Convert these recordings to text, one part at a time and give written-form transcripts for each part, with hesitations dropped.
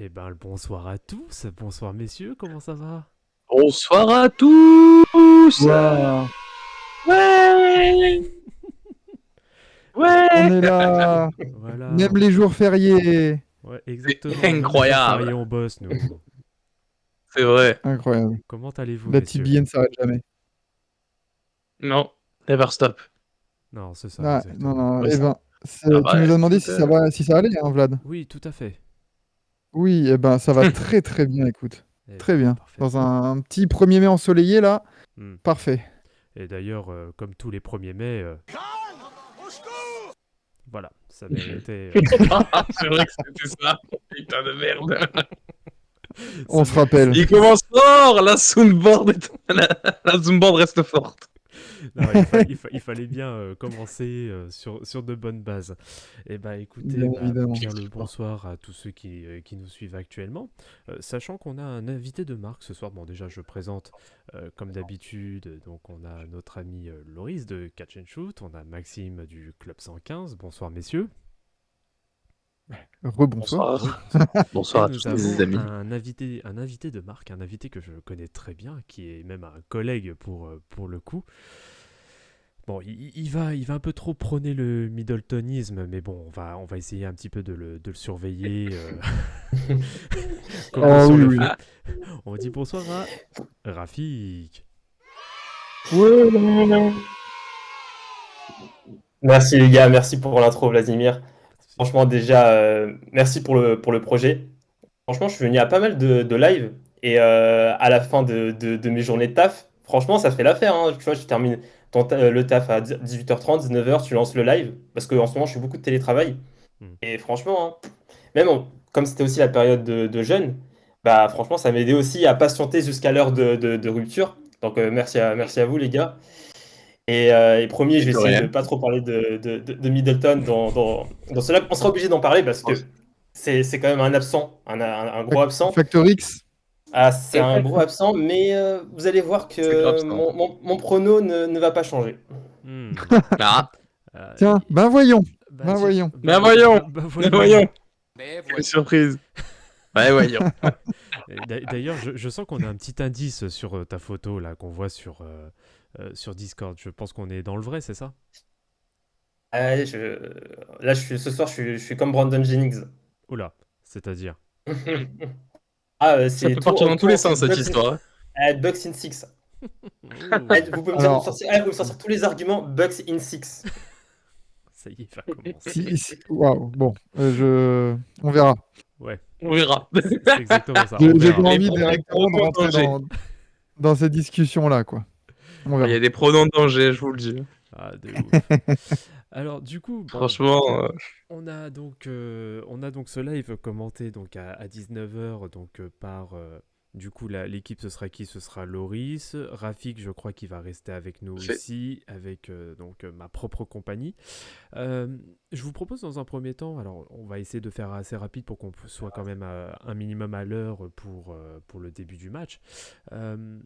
Eh ben, le bonsoir à tous, bonsoir messieurs, comment ça va? Bonsoir à tous. Waouh, Ouais. on Ouais. est là, Voilà, même les jours fériés. ouais, C'est exactement, même les jours incroyable. fériés on bosse, nous. C'est vrai. Incroyable. Comment allez-vous, La messieurs? TBN ne s'arrête jamais. Non. Never stop. Non, c'est ça, Ah, non, exactement. non, Ouais, eh ça, ben, ça tu va. nous as demandé Écoute, si ça va, si ça allait, hein, Vlad. Oui, tout à fait. Oui, eh ben, ça va très très bien, écoute. Eh Très ben, bien. Dans parfaitement. un petit 1er mai ensoleillé, là, Hmm. parfait. Et d'ailleurs, comme tous les 1er mai, voilà, ça méritait, c'est vrai que c'était ça. Putain de merde. On ça se mé- rappelle. Il commence fort. La soundboard, la soundboard reste forte. Non, il fallait bien commencer sur de bonnes bases. Eh ben, écoutez, Bien évidemment. bien le bonsoir à tous ceux qui nous suivent actuellement. Sachant qu'on a un invité de marque ce soir. Bon, déjà, je présente comme d'habitude. Donc, on a notre ami Loris de Catch and Shoot. On a Maxime du Club 115. Bonsoir, messieurs. Rebonsoir. Bonsoir. Et Bonsoir à nous tous les avons amis. un invité de marque, un invité que je connais très bien, qui est même un collègue pour le coup. Bon, il va un peu trop prôner le Middletonisme, mais bon, on va essayer un petit peu de le surveiller. Oh Commençons oui, le oui. feu. On dit bonsoir à Rafik. Ouais. Merci les gars, merci pour l'intro Vladimir. Pas de souci. Franchement déjà, merci pour le projet. Franchement, je suis venu à pas mal de live et à la fin de mes journées de taf, franchement, ça fait l'affaire, hein. Tu vois, tu termines le taf à 18h30, 19h, tu lances le live parce qu'en ce moment, je fais beaucoup de télétravail. Hmm. Et franchement, hein, comme c'était aussi la période de jeûne, bah franchement, ça m'a aidé aussi à patienter jusqu'à l'heure de rupture. Donc merci à vous les gars. Et promis, je vais De essayer de rien. pas trop parler de Middleton dans cela. On sera obligé d'en parler parce que c'est quand même un absent, un gros absent. Factor X. Ah, c'est un gros absent, mais vous allez voir C'est grave que ça. mon prono ne va pas changer. Hmm. Ah. Et- Tiens, ben voyons. bah, Ben voyons. Mais voyons. bah, Mais voyons. voyons. Mais Quelle voilà. surprise. Ouais, voyons. Et D'ailleurs, je sens qu'on a un petit indice sur ta photo là qu'on voit sur Discord. Je pense qu'on est dans le vrai, c'est ça? Ah, là, ce soir, je suis comme Brandon Jennings. Oula, c'est-à-dire. Ah, Ça c'est peut partir dans tous les c'est sens cette histoire, hein. Bucks in Six. Ah, Ouh, Alors, vous me sortir tous les arguments Bucks in Six. ça y est, il va commencer. waouh, bon, on verra. Ouais, On verra. c'est exactement ça. On J'ai pas verra. envie Les directement de pronoms rentrer danger. dans cette discussion-là, quoi. On Il y verra. a des pronoms de danger, je vous le dis. Ah, de ouf. Alors, du coup, bon, Franchement, on a donc ce live commenté donc à 19h donc par du coup l'équipe ce sera qui? Ce sera Loris, Rafik je crois qu'il va rester avec nous c'est aussi avec donc ma propre compagnie. Euh, je vous propose dans un premier temps, alors on va essayer de faire assez rapide pour qu'on soit quand même un minimum à l'heure pour le début du match. Euh,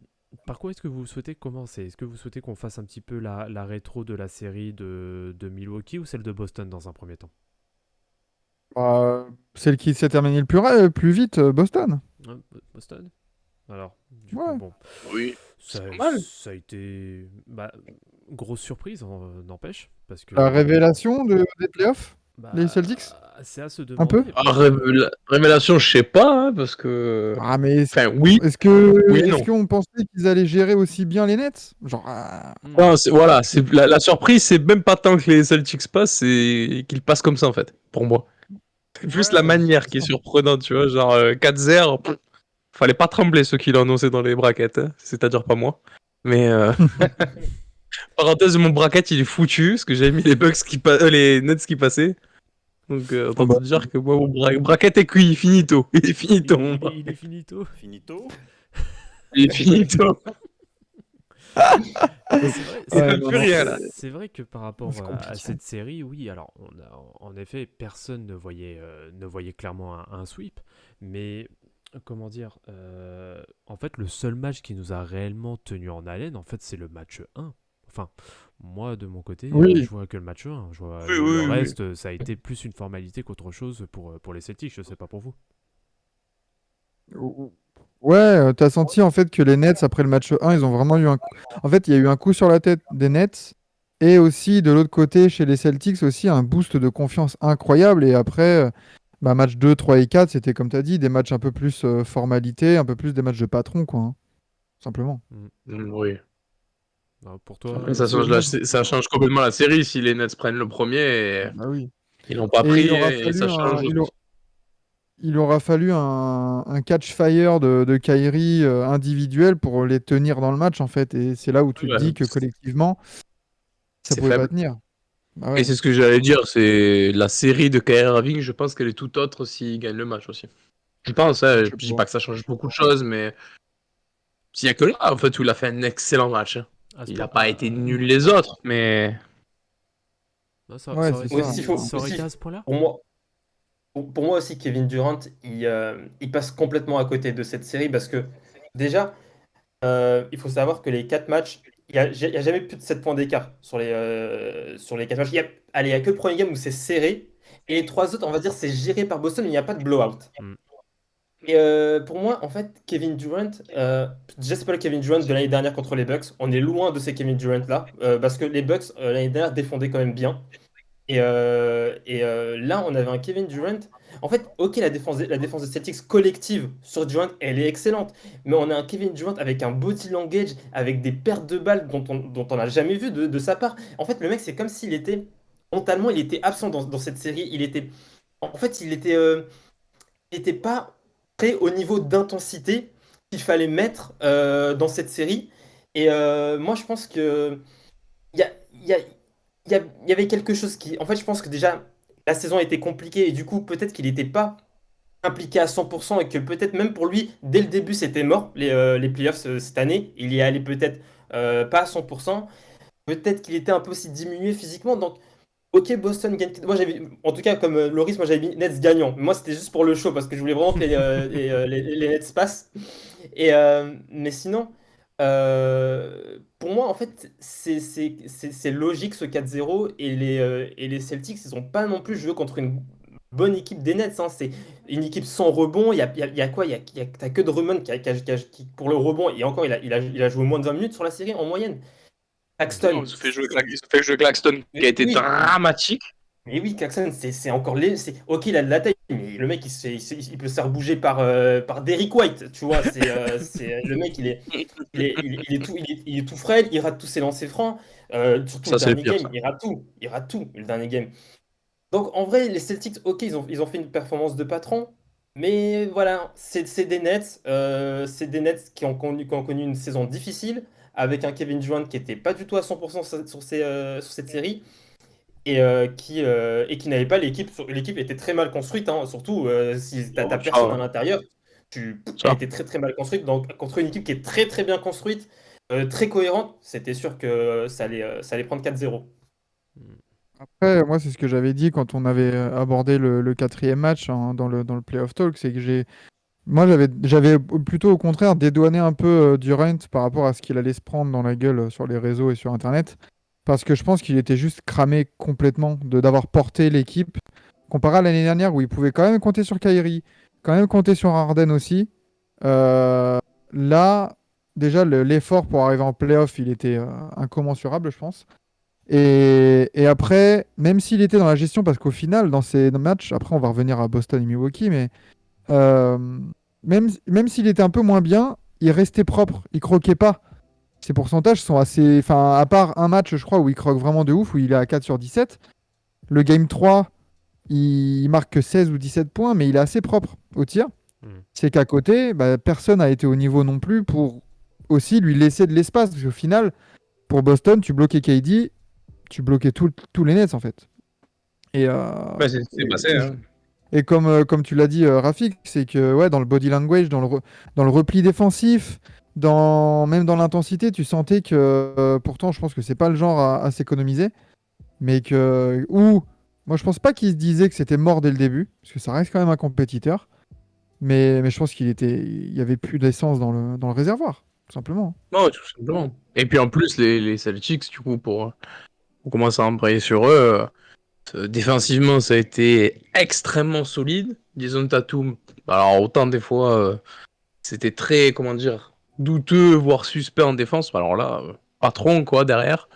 Par quoi est-ce que vous souhaitez commencer? Est-ce que vous souhaitez qu'on fasse un petit peu la rétro de la série de Milwaukee ou celle de Boston dans un premier temps? Celle qui s'est terminée plus vite, Boston. Hein, Boston? Alors, du coup, Ouais. bon, oui, ça, c'est pas mal. ça a été grosse surprise, n'empêche, parce La que révélation des playoffs, les bah, Celtics, c'est à se un peu. demander, Ah, parce que révélation, je sais pas, hein, parce que. Ah, mais Enfin, oui, oui et est-ce non. qu'on pensait qu'ils allaient gérer aussi bien les Nets? Genre, hmm, Non, voilà, c'est la surprise, c'est même pas tant que les Celtics passent, c'est qu'ils passent comme ça en fait, pour moi. C'est plus la ouais, manière c'est qui est ça. surprenante, tu vois, genre 4-0, fallait pas trembler ceux qui l'ont annoncé dans les brackets, hein, c'est-à-dire pas moi. Mais parenthèse, mon bracket il est foutu, parce que j'avais mis les les Nets qui passaient. Donc Oh autant bah, te dire que moi mon bracket est cuit, finito. Il est finito mon il est bracket. finito. Finito. Il est finito. C'est vrai, Il c'est ouais, n'y a non, plus non, rien là. c'est vrai que par rapport c'est à compliqué. cette série, oui, alors en effet, personne ne voyait clairement un sweep, mais comment dire, en fait, le seul match qui nous a réellement tenu en haleine, en fait, c'est le match 1. Enfin, moi, de mon côté, je Oui, vois que le match 1. Je vois, Oui, le oui, oui. reste, ça a été plus une formalité qu'autre chose pour les Celtics, je sais pas pour vous. Ouais, t'as senti en fait que les Nets, après le match 1, ils ont vraiment eu un coup. En fait, il y a eu un coup sur la tête des Nets. Et aussi, de l'autre côté, chez les Celtics, aussi un boost de confiance incroyable. Et après, match 2, 3 et 4, c'était comme tu as dit, des matchs un peu plus formalité, un peu plus des matchs de patron, quoi, hein, simplement. Oui. Alors, pour toi, Après, Parce que ça change complètement la série si les Nets prennent le premier et bah oui. ils l'ont pas Et pris et ça change. il aura fallu un catch fire de Kyrie individuel pour les tenir dans le match, en fait. Et c'est là où tu te Ouais, dis que collectivement, ça c'est pouvait pas faible. tenir. Bah Et ouais, c'est ce que j'allais dire, c'est la série de Kyrie Irving, je pense qu'elle est tout autre s'il gagne le match aussi. Je pense, hein, je je sais dis pas. pas que ça change beaucoup de choses, mais s'il y a que là, en fait, où il a fait un excellent match, hein. à ce Il point, a pas été nul les autres, mais non, Ouais, c'est ça. Aussi, ça aurait été à ce point-là? pour moi, pour moi aussi, Kevin Durant, il passe complètement à côté de cette série parce que déjà, il faut savoir que les 4 matchs, il y a jamais plus de 7 points d'écart sur les 4 matchs. Allez, il y a que le premier game où c'est serré et les 3 autres, on va dire, c'est géré par Boston, mais il n'y a pas de blowout. Mm. Et pour moi, en fait, Kevin Durant, déjà, c'est pas le Kevin Durant de l'année dernière contre les Bucks. On est loin de ces Kevin Durant-là, parce que les Bucks, l'année dernière, défendaient quand même bien. Là, on avait un Kevin Durant. En fait, ok, la défense de Celtics collective sur Durant, elle est excellente. Mais on a un Kevin Durant avec un body language, avec des pertes de balles dont on n'a jamais vu de sa part. En fait, le mec, c'est comme s'il était, mentalement, il était absent dans cette série. En fait, il était pas prêt au niveau d'intensité qu'il fallait mettre dans cette série. Moi, je pense que il y a, il y a- il y avait quelque chose qui. En fait, je pense que déjà, la saison était compliquée et du coup, peut-être qu'il n'était pas impliqué à 100% et que peut-être même pour lui, dès le début, c'était mort, les playoffs cette année. Il y allait peut-être pas à 100%. Peut-être qu'il était un peu aussi diminué physiquement. Donc, ok, Boston gagne. Moi, j'avais, en tout cas, comme Loris, moi, j'avais mis Nets gagnant. Moi, c'était juste pour le show parce que je voulais vraiment que les Nets passent. Mais sinon, pour moi, en fait, c'est logique ce 4-0 et les Celtics, ils n'ont pas non plus joué contre une bonne équipe des Nets, hein. C'est une équipe sans rebond. Il y a quoi? T'as que Drummond pour le rebond et encore, il a joué moins de 20 minutes sur la série en moyenne. non, Paxton, il se fait jouer Claxton, qui a été oui, dramatique. mais oui, Claxton, c'est encore ok, il a de la taille, mais le mec, il peut se faire bouger par Derrick White, tu vois. Le mec, il est tout frêle, il rate tous ses lancers francs. Surtout le Ça, c'est le dernier pire, game, ça. il rate tout, le dernier game. Donc en vrai, les Celtics, ok, ils ont fait une performance de patron, mais voilà, c'est des Nets, qui ont connu une saison difficile, avec un Kevin Durant qui était pas du tout à 100% sur cette série et qui n'avait pas l'équipe. L'équipe était très mal construite, hein, surtout si t'as Bon, personne à l'intérieur. Elle ça. était très très mal construite. Donc, contre une équipe qui est très très bien construite, très cohérente, c'était sûr que ça allait prendre 4-0. Mm. Après, moi, c'est ce que j'avais dit quand on avait abordé le quatrième match, hein, dans le playoff talk, c'est que moi, j'avais plutôt au contraire dédouané un peu Durant par rapport à ce qu'il allait se prendre dans la gueule sur les réseaux et sur Internet, parce que je pense qu'il était juste cramé complètement d'avoir porté l'équipe, comparé à l'année dernière où il pouvait quand même compter sur Kyrie, quand même compter sur Harden aussi. Euh, Là, déjà, l'effort pour arriver en playoff, il était incommensurable, je pense. Et après, même s'il était dans la gestion, parce qu'au final, dans ces matchs, après on va revenir à Boston et Milwaukee, mais euh, même s'il était un peu moins bien, il restait propre, il croquait pas. Ses pourcentages sont assez. Enfin, à part un match, je crois, où il croque vraiment de ouf, où il est à 4 sur 17. Le game 3, il marque que 16 ou 17 points, mais il est assez propre au tir. Mm. C'est qu'à côté, bah, personne n'a été au niveau non plus pour aussi lui laisser de l'espace. Parce qu'au final, pour Boston, tu bloquais KD, tu bloquais tous les Nets en fait. Et, Ouais, c'est passé, hein. et comme tu l'as dit, Rafik, c'est que ouais, dans le body language, dans le repli défensif, même dans l'intensité, tu sentais que pourtant, je pense que c'est pas le genre à s'économiser, mais que. Ou, moi, je pense pas qu'il se disait que c'était mort dès le début, parce que ça reste quand même un compétiteur, mais je pense il y avait plus d'essence dans le réservoir, tout simplement. Non, tout simplement. Et puis en plus, les Celtics, du coup, pour commencer à embrayer sur eux, Défensivement, ça a été extrêmement solide. Jason Tatum, alors autant des fois, c'était très, comment dire, douteux, voire suspect en défense. Alors là, patron, quoi, derrière.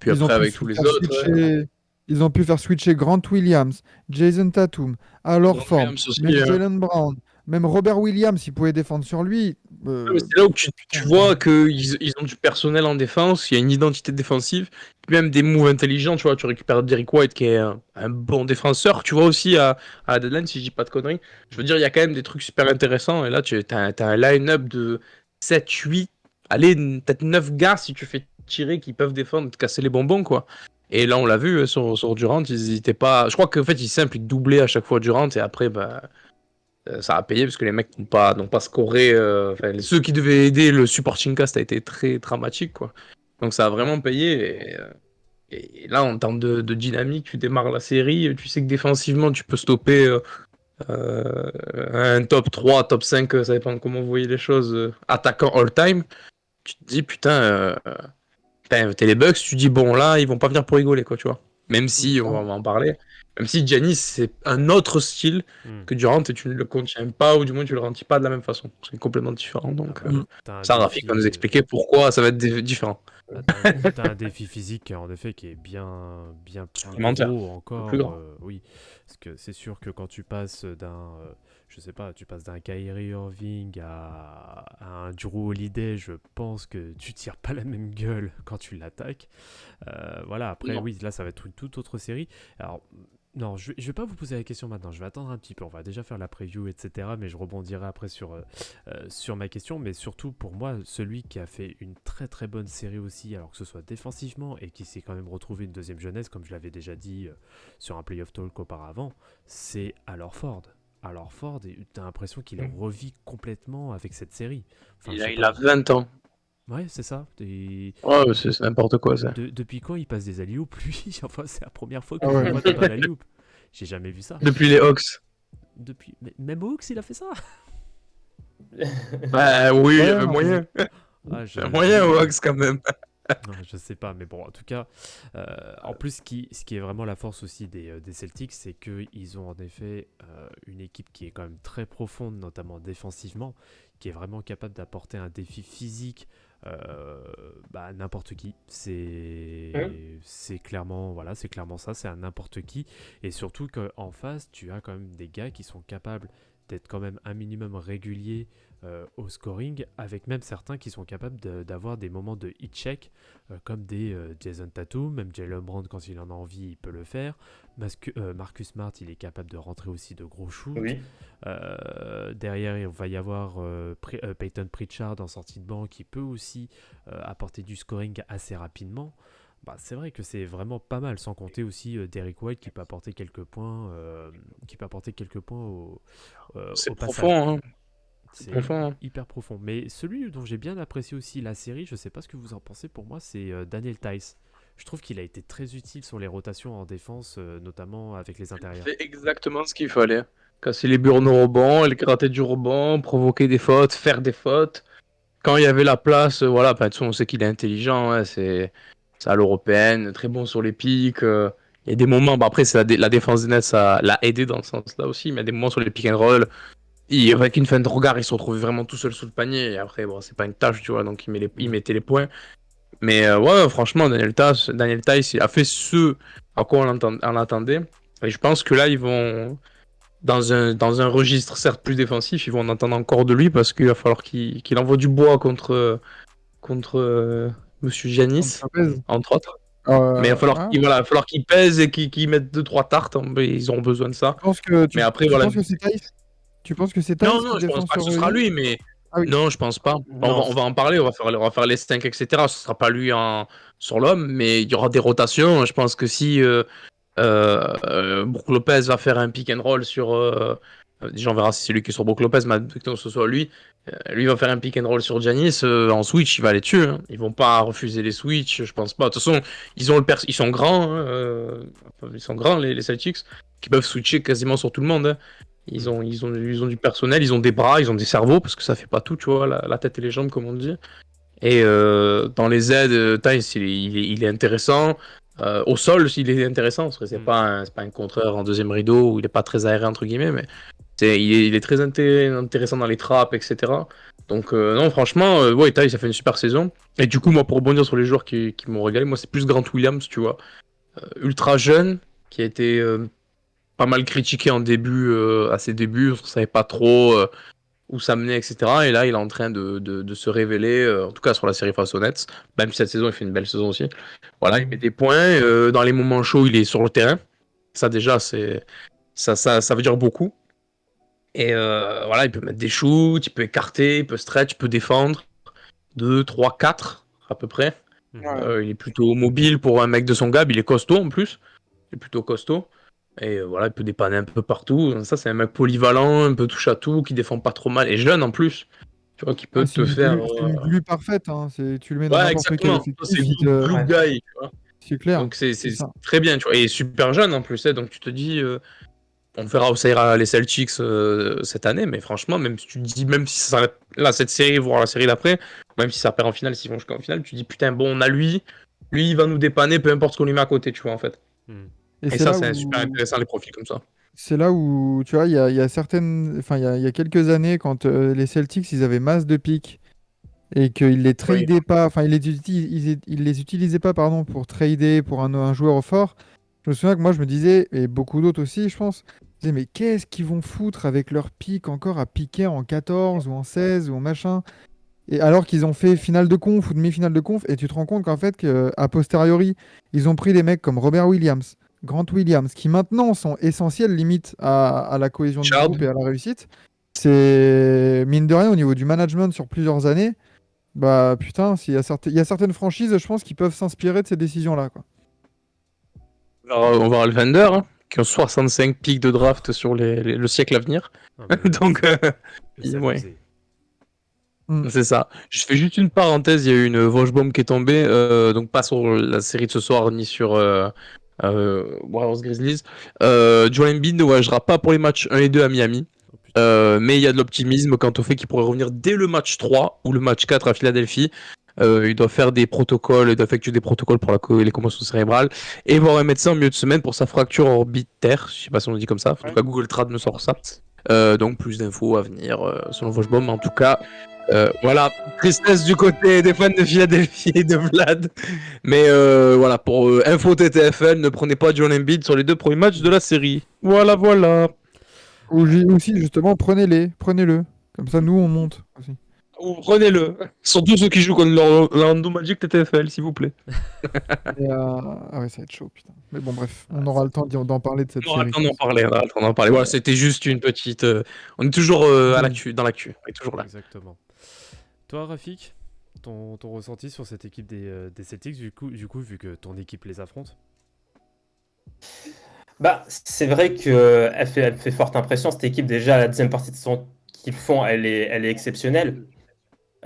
Puis Ils ont après, pu avec tous les faire autres. switcher, ils ont pu faire switcher Grant Williams, Jason Tatum, Al Grant Horford, Williams aussi, même hein. Jalen Brown, même Robert Williams, il pouvait défendre sur lui. Ouais, mais c'est là où tu vois qu'ils ont du personnel en défense, il y a une identité défensive, puis même des moves intelligents, tu vois, tu récupères Derrick White qui est un bon défenseur, tu vois aussi à la deadline, si je dis pas de conneries, je veux dire, il y a quand même des trucs super intéressants, et là, t'as un line-up de 7, 8, allez, peut-être 9 gars si tu fais tirer qui peuvent défendre, te casser les bonbons, quoi. Et là, on l'a vu sur Durant, ils étaient pas... Je crois qu'en fait, ils simple, ils doublaient à chaque fois Durant, et après, bah... ça a payé parce que les mecs n'ont pas scoré. Enfin, ceux qui devaient aider le supporting cast a été très dramatique, quoi. Donc ça a vraiment payé. Et là, en termes de dynamique, tu démarres la série, tu sais que défensivement, tu peux stopper un top 3, top 5, ça dépend de comment vous voyez les choses, attaquant all-time. Tu te dis, putain, t'es les Bucks, tu dis, bon, là, ils vont pas venir pour rigoler, quoi, tu vois. Même si, on va en parler, même si Giannis, c'est un autre style Hmm. que Durant et tu ne le contiens pas, ou du moins tu le ralentis pas de la même façon. C'est complètement différent. Donc, Ah bah, t'as un ça, Rafik va nous défi, expliquer pourquoi ça va être différent. t'as un défi physique en effet qui est bien plus Supplémentaire. gros encore. Plus grand. Oui, parce que c'est sûr que quand tu passes je sais pas, tu passes d'un Kyrie Irving à un Drew Holiday, je pense que tu tires pas la même gueule quand tu l'attaques. Voilà, après Non. oui, là ça va être une toute autre série. Alors non, je vais pas vous poser la question maintenant, je vais attendre un petit peu, on va déjà faire la preview, etc. Mais je rebondirai après sur ma question. Mais surtout pour moi, celui qui a fait une très très bonne série aussi, alors que ce soit défensivement et qui s'est quand même retrouvé une deuxième jeunesse, comme je l'avais déjà dit sur un playoff talk auparavant, c'est Al Horford. Al Horford, et t'as l'impression qu'il revit complètement avec cette série. Enfin, je sais Il a pas. 20 ans. Ouais, c'est ça. Et Ouais, c'est n'importe quoi, ça. depuis quand il passe des alley-oops, lui? Enfin, c'est la première fois que Ah je ouais. le vois dans un alley-oop. J'ai jamais vu ça. Depuis les Hawks. Même Hawks, il a fait ça? Bah oui, il y Ouais, avait moyen. Ah, Il y a moyen aux Hawks quand même. non, je sais pas, mais bon, en tout cas, en plus, ce qui est vraiment la force aussi des Celtics, c'est qu'ils ont en effet une équipe qui est quand même très profonde, notamment défensivement, qui est vraiment capable d'apporter un défi physique à n'importe qui. C'est clairement, voilà, c'est clairement ça, c'est un n'importe qui. Et surtout qu'en face, tu as quand même des gars qui sont capables d'être quand même un minimum régulier au scoring, avec même certains qui sont capables d'avoir des moments de hit check, comme des Jason Tatum, même Jalen Brown quand il en a envie, il peut le faire. Marcus Smart, il est capable de rentrer aussi de gros shoots. Oui. Derrière, il va y avoir Peyton Pritchard en sortie de banc qui peut aussi apporter du scoring assez rapidement. Bah, c'est vrai que c'est vraiment pas mal, sans compter aussi Derrick White qui peut apporter quelques points, C'est au passage. profond, hein. C'est Profond, hein. hyper profond. Mais celui dont j'ai bien apprécié aussi la série, je sais pas ce que vous en pensez, pour moi, c'est Daniel Tice. Je trouve qu'il a été très utile sur les rotations en défense, notamment avec les intérieurs. Il fait exactement ce qu'il fallait. Casser les burnes au rebond, aller gratter du rebond, provoquer des fautes, faire des fautes. Quand il y avait la place, voilà, bah, de toute façon, on sait qu'il est intelligent, hein, c'est à l'européenne, très bon sur les pics. Il y a des moments, bah, après, c'est la défense des Nets, ça l'a aidé dans ce sens-là aussi, mais il y a des moments sur les pick and roll. Avec une fin de regard, il se retrouvait vraiment tout seul sous le panier. Et après, bon, c'est pas une tâche, tu vois, donc il mettait les points. Mais ouais, franchement, Daniel Tice, il a fait ce à quoi on l'attendait. Et je pense que là, ils vont, dans un registre certes plus défensif, ils vont en attendre encore de lui parce qu'il va falloir qu'il envoie du bois contre Monsieur Giannis, Lopez. entre autres. Mais il va falloir qu'il pèse et qu'il mette 2-3 tartes. Ils auront besoin de ça. Mais après, tu voilà. penses que c'est Tice? Tu penses que c'est Tice Non, qui je pense défend pas que sur ce sera lui? lui, mais Ah oui. non, je pense pas. Non, On va en parler, on va faire les stinks, etc. Ce sera pas lui sur l'homme, mais il y aura des rotations. Je pense que si Brook Lopez va faire un pick and roll sur. Déjà, on verra si c'est lui qui est sur Brook Lopez, mais admettons que ce soit lui. Lui va faire un pick and roll sur Giannis. En switch, il va les tuer. Hein. Ils vont pas refuser les switch, je pense pas. De toute façon, ils sont grands. Hein, ils sont grands, les Celtics, qui peuvent switcher quasiment sur tout le monde. Hein. Ils ont du personnel, ils ont des bras, ils ont des cerveaux, parce que ça fait pas tout, tu vois, la tête et les jambes, comme on dit. Et dans les aides, Tice, il est intéressant. Au sol, s'il est intéressant, parce que c'est pas un contreur en deuxième rideau où il est pas très aéré entre guillemets, mais il est très intéressant dans les trappes, etc. Donc non, franchement, ouais, Ty, ça fait une super saison. Et du coup, moi, pour rebondir sur les joueurs qui m'ont régalé, moi, c'est plus Grant Williams, tu vois. Ultra jeune, qui a été pas mal critiqué en début, à ses débuts, on ne savait pas trop où ça menait, etc. Et là, il est en train de se révéler, en tout cas sur la série face aux Nets, même si cette saison, il fait une belle saison aussi. Voilà, il met des points, dans les moments chauds, il est sur le terrain. Ça, déjà, ça veut dire beaucoup. Et voilà, il peut mettre des shoots, il peut écarter, il peut stretch, il peut défendre. 2, 3, 4 à peu près. Il est plutôt mobile pour un mec de son gab, il est costaud en plus. Il est plutôt costaud. Et voilà, il peut dépanner un peu partout. Ça, c'est un mec polyvalent, un peu touche à tout, qui défend pas trop mal. Et jeune en plus. Tu vois, qui peut C'est te faire. c'est une glue parfaite. Hein. Tu le mets dans Ouais, n'importe quel exactement. Ça, c'est effectif, glue Ouais. guy. Tu vois. c'est clair. Donc, c'est C'est ça. très bien. Tu vois. Et super jeune en plus. Donc, tu te dis. On verra où ça ira les Celtics cette année, mais franchement, même si tu te dis, même si ça s'arrête là, cette série, voire la série d'après, même si ça perd en finale, s'ils vont jusqu'en finale, tu te dis, putain, bon, on a lui, il va nous dépanner, peu importe ce qu'on lui met à côté, tu vois, en fait. Et Et c'est ça, là c'est super où, intéressant, les profils comme ça. c'est là où, tu vois, il y a certaines, enfin, il y a quelques années, quand les Celtics, ils avaient masse de pics et qu'ils les Oui. tradaient pas, enfin, ils les utilisaient pas, pardon, pour trader pour un joueur au fort. Je me souviens que moi, je me disais, et beaucoup d'autres aussi, je pense, je me disais, mais qu'est-ce qu'ils vont foutre avec leur pic encore à piquer en 14 ou en 16 ou en machin? Et alors qu'ils ont fait finale de conf ou demi-finale de conf, et tu te rends compte qu'en fait, a posteriori, ils ont pris des mecs comme Robert Williams, Grant Williams, qui maintenant sont essentiels limite à la cohésion du Shard. groupe et à la réussite. C'est mine de rien au niveau du management sur plusieurs années. Bah putain, il y a certaines franchises, je pense, qui peuvent s'inspirer de ces décisions-là, quoi. On va voir le Vendor, hein, qui ont 65 pics de draft sur le siècle à venir. Ah, bah, Donc, c'est ouais. abusé. C'est ça. Je fais juste une parenthèse, il y a eu une Wojbomb qui est tombée, donc pas sur la série de ce soir, ni sur Warriors Grizzlies. Joel Embiid ne voyagera pas pour les matchs 1 et 2 à Miami, Oh, putain. mais il y a de l'optimisme quant au fait qu'il pourrait revenir dès le match 3 ou le match 4 à Philadelphie. Il doit faire des protocoles, il doit effectuer des protocoles pour les commotions cérébrales et voir un médecin en milieu de semaine pour sa fracture orbitaire. Je sais pas si on le dit comme ça, en tout cas Google Trad me sort ça. Donc plus d'infos à venir selon Wojbomb, mais en tout cas. Voilà, tristesse du côté des fans de Philadelphie et de Vlad. Mais voilà, pour info TTFL, ne prenez pas Joel Embiid sur les 2 premiers matchs de la série. Voilà, voilà. Ou aussi, justement, prenez-le. Comme ça, nous, on monte aussi. Ou prenez-le. Surtout ceux qui jouent contre l'Orlando Magic TTFL, s'il vous plaît. Ah ouais, ça va être chaud, putain. Mais bon, bref, on aura le temps d'en parler de cette On aura le série. temps d'en parler, on aura le temps d'en parler. Voilà, c'était juste une petite. On est toujours à l'actu, dans l'actu. On est toujours là. Exactement. Toi, Rafik, ton ressenti sur cette équipe des Celtics, du coup, vu que ton équipe les affronte? Bah, c'est vrai elle fait forte impression, cette équipe. Déjà, la deuxième partie de saison qu'ils font, elle est exceptionnelle.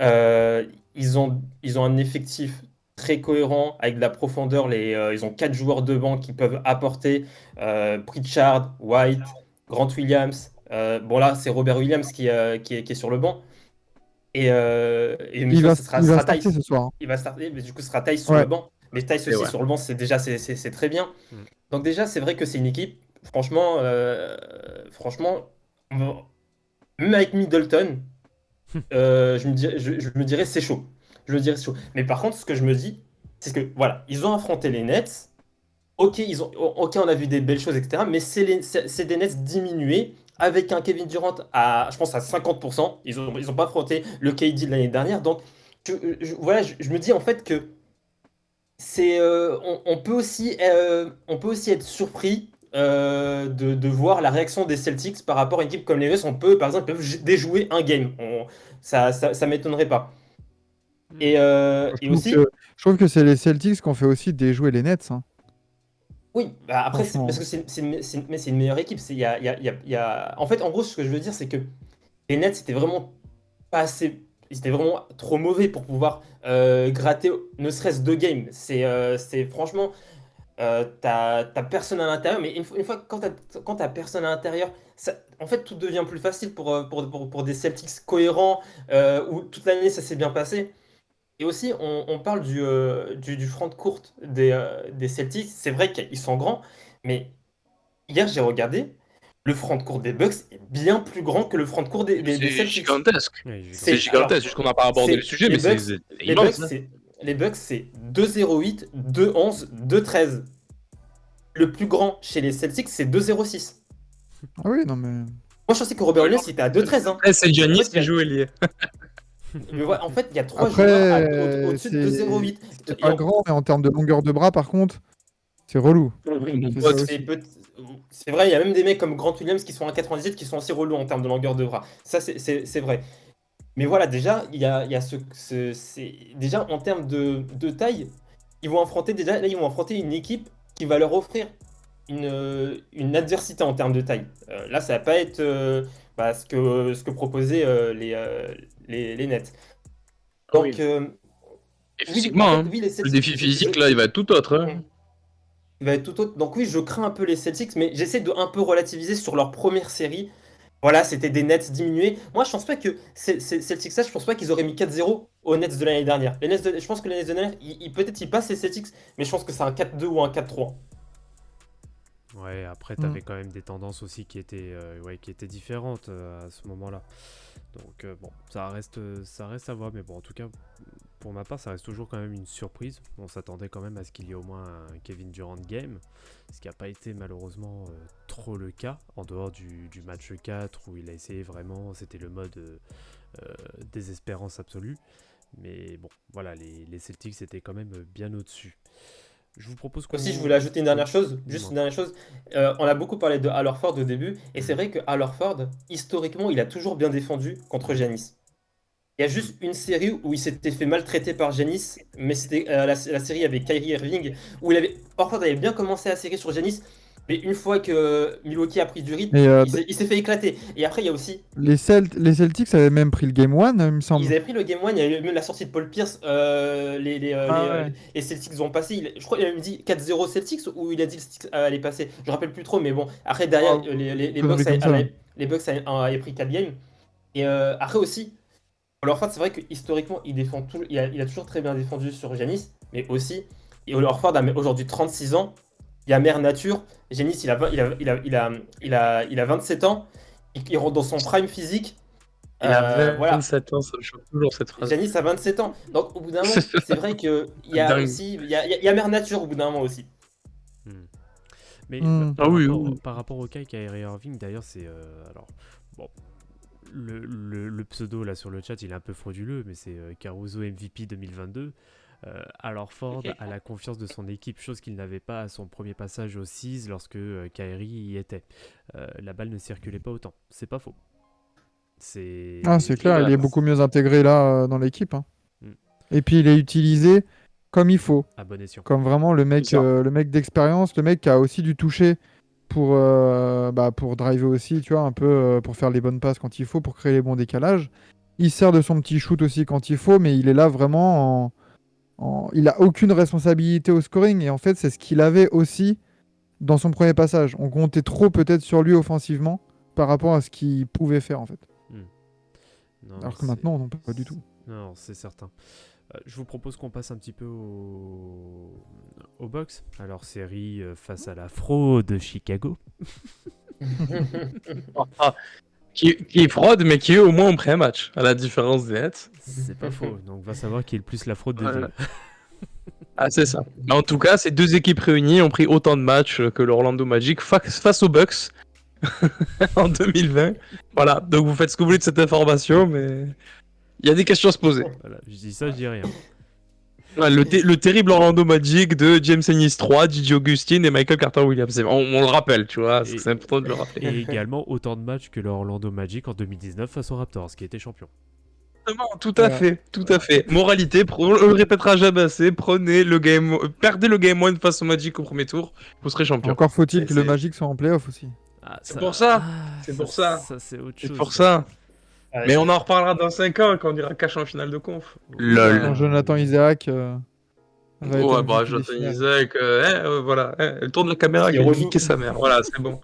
Ils ont un effectif très cohérent, avec de la profondeur. Ils ont 4 joueurs de banc qui peuvent apporter. Pritchard, White, Grant Williams. Bon, là, c'est Robert Williams qui est sur le banc. Mais Il va, ce il va sera starter Tice. ce soir. Il va starter, mais du coup, ce sera Tice sur Ouais. le banc. Mais Tice Et aussi ouais. sur le banc, c'est très bien. Mm. Donc déjà, c'est vrai que c'est une équipe, franchement, même avec Middleton, je me dirais c'est chaud. Je me dirais c'est chaud. Mais par contre, ce que je me dis, c'est que voilà, ils ont affronté les Nets. Ok, ok, on a vu des belles choses, etc. Mais c'est des Nets diminués avec un Kevin Durant à, je pense, à 50%. Ils ont pas affronté le KD de l'année dernière. Donc, voilà, je me dis en fait que on peut aussi être surpris de voir la réaction des Celtics par rapport à une équipe comme les US. Par exemple, ils peuvent déjouer un game. Ça m'étonnerait pas. Et aussi, Je trouve que c'est les Celtics qui ont fait aussi déjouer les Nets. Hein. oui, bah après, Franchement. parce que c'est une meilleure équipe. En fait, en gros, ce que je veux dire, c'est que les Nets, c'était vraiment pas assez. Ils étaient vraiment trop mauvais pour pouvoir gratter ne serait-ce 2 games. C'est franchement. T'as personne à l'intérieur, mais une fois quand t'as personne à l'intérieur, en fait tout devient plus facile pour des Celtics cohérents où toute l'année ça s'est bien passé. Et aussi, on parle du front de courte des Celtics. C'est vrai qu'ils sont grands, mais hier, j'ai regardé, le front de court des Bucks est bien plus grand que le front de court des C'est Celtics. gigantesque. Ouais, il est C'est gigantesque. Alors, gigantesque, juste qu'on n'a pas abordé c'est le sujet, les mais c'est Bucks, c'est les Bucks, immense. Hein. les Bucks, c'est 2,08, 2,11, 2,13. Le plus grand chez les Celtics, c'est 2,06. Ah oui, non mais. Moi, je pensais que Robert Williams, il était à 2,13. Hein. C'est En Giannis fait, qui joue lié. mais ouais, en fait, il y a 3 joueurs Après, au-dessus de 2,08. c'est pas grand, mais en termes de longueur de bras, par contre, c'est relou. Mon C'est pote, ça C'est aussi. peut- c'est vrai, il y a même des mecs comme Grant Williams qui sont à 98 qui sont assez relous en termes de longueur de bras. Ça, c'est vrai. Mais voilà, déjà, il y a déjà en termes de taille, ils vont affronter une équipe qui va leur offrir une adversité en termes de taille. Là, ça va pas être ce que proposaient les Nets. Ah Donc, oui. Et oui, en physiquement, fait, hein. oui, les Le Celtics, défi physique, là, il va être tout autre. Hein. il va être tout autre. Donc oui, je crains un peu les Celtics, mais j'essaie de un peu relativiser sur leur première série. Voilà, c'était des Nets diminués. Moi, je pense pas que Celtics, je pense pas qu'ils auraient mis 4-0 aux Nets de l'année dernière. Je pense que les Nets de l'année dernière, peut-être ils passent les Celtics, mais je pense que c'est un 4-2 ou un 4-3. Ouais, après, Mm. t'avais quand même des tendances aussi qui étaient différentes à ce moment-là. Donc, bon, ça reste à voir. Mais bon, en tout cas, pour ma part, ça reste toujours quand même une surprise. On s'attendait quand même à ce qu'il y ait au moins un Kevin Durant game, ce qui n'a pas été malheureusement trop le cas, en dehors du match 4 où il a essayé vraiment, c'était le mode désespérance absolue. Mais bon, voilà, les Celtics étaient quand même bien au-dessus. Je vous propose qu'on... Aussi, je voulais ajouter une dernière chose, juste Dis-moi. une dernière chose. On a beaucoup parlé de Al Horford au début, et c'est Mhm. vrai que Al Horford, historiquement, il a toujours bien défendu contre Giannis. Il y a juste une série où il s'était fait maltraiter par Giannis, mais c'était la série avec Kyrie Irving, où Horford avait bien commencé la série sur Giannis, mais une fois que Milwaukee a pris du rythme, Et il s'est fait éclater. Et après, il y a aussi, les Celtics avaient même pris le Game 1, il me ils semble. avaient pris le Game 1, il y a eu même la sortie de Paul Pierce, Ah ouais. les Celtics ont passé, je crois qu'il a même dit 4-0 Celtics, ou il a dit que Celtics allait passer, je me rappelle plus trop, mais bon, après derrière, Ah, les connerie Bucks comme ça. les Bucks avaient pris 4 games, et après aussi, Horford, c'est vrai que historiquement, il a toujours très bien défendu sur Giannis, mais aussi, et Horford a aujourd'hui 36 ans, il y a mère nature, Giannis, il a 27 ans, il rentre dans son prime physique, Il a voilà, 27 ans, ça me choque toujours cette phrase. Giannis a 27 ans, donc au bout d'un moment, c'est vrai qu'il y a Dingue. aussi, il y a mère nature au bout d'un moment aussi. Hmm. Mais Hmm. par, Ah oui, rapport, oui. par rapport au cas Kyrie Irving, d'ailleurs, c'est... alors, bon, le pseudo là sur le chat, il est un peu frauduleux, mais c'est Caruso MVP 2022. Alors Ford a la confiance de son équipe, chose qu'il n'avait pas à son premier passage au 6 lorsque Kyrie y était. La balle ne circulait pas autant, c'est pas faux. Ah, c'est clair, il est beaucoup mieux intégré là dans l'équipe. Hein. Mm. Et puis il est utilisé comme il faut. À bon escient. Comme vraiment C'est ça. le mec d'expérience, le mec qui a aussi du toucher pour driver aussi, tu vois, un peu pour faire les bonnes passes quand il faut, pour créer les bons décalages. Il sert de son petit shoot aussi quand il faut, mais il est là vraiment il a aucune responsabilité au scoring. Et en fait, c'est ce qu'il avait aussi dans son premier passage. On comptait trop peut-être sur lui offensivement par rapport à ce qu'il pouvait faire en fait. Non, Alors que c'est- maintenant, non, pas du tout. Non, c'est certain. Je vous propose qu'on passe un petit peu au box. Alors, série face à la fraude de Chicago. Ah, qui est fraude, mais qui est au moins ont pris un match, à la différence des Nets. C'est pas faux. Donc, va savoir qui est le plus la fraude des Voilà. deux. Ah, c'est ça. Mais en tout cas, ces deux équipes réunies ont pris autant de matchs que l'Orlando Magic face aux Bucks en 2020. Voilà, donc vous faites ce que vous voulez de cette information, mais il y a des questions à se poser. Voilà, je dis ça, je dis rien. Ouais, le terrible Orlando Magic de James Ennis 3, Gigi Augustine et Michael Carter-Williams. On le rappelle, tu vois, Et- c'est important de le rappeler. Et également autant de matchs que le Orlando Magic en 2019 face aux Raptors, qui était champion. Exactement, tout à Ouais. fait, tout à fait. Moralité, on le répétera jamais assez, perdez le game 1 face au Magic au premier tour, vous serez champion. Encore faut-il que le C'est- Magic soit en playoff aussi. Ah, C'est pour ça. Ah, C'est pour ça. Ça, c'est autre C'est chose. pour ça. Ouais, Mais on en reparlera dans 5 ans quand on ira cacher en finale de conf. Lol. Quand Jonathan Isaac va être Ouais, MVP bah, des Jonathan finales. Isaac, voilà, elle tourne la caméra, Il il a rejoue. niqué sa mère, voilà, c'est bon.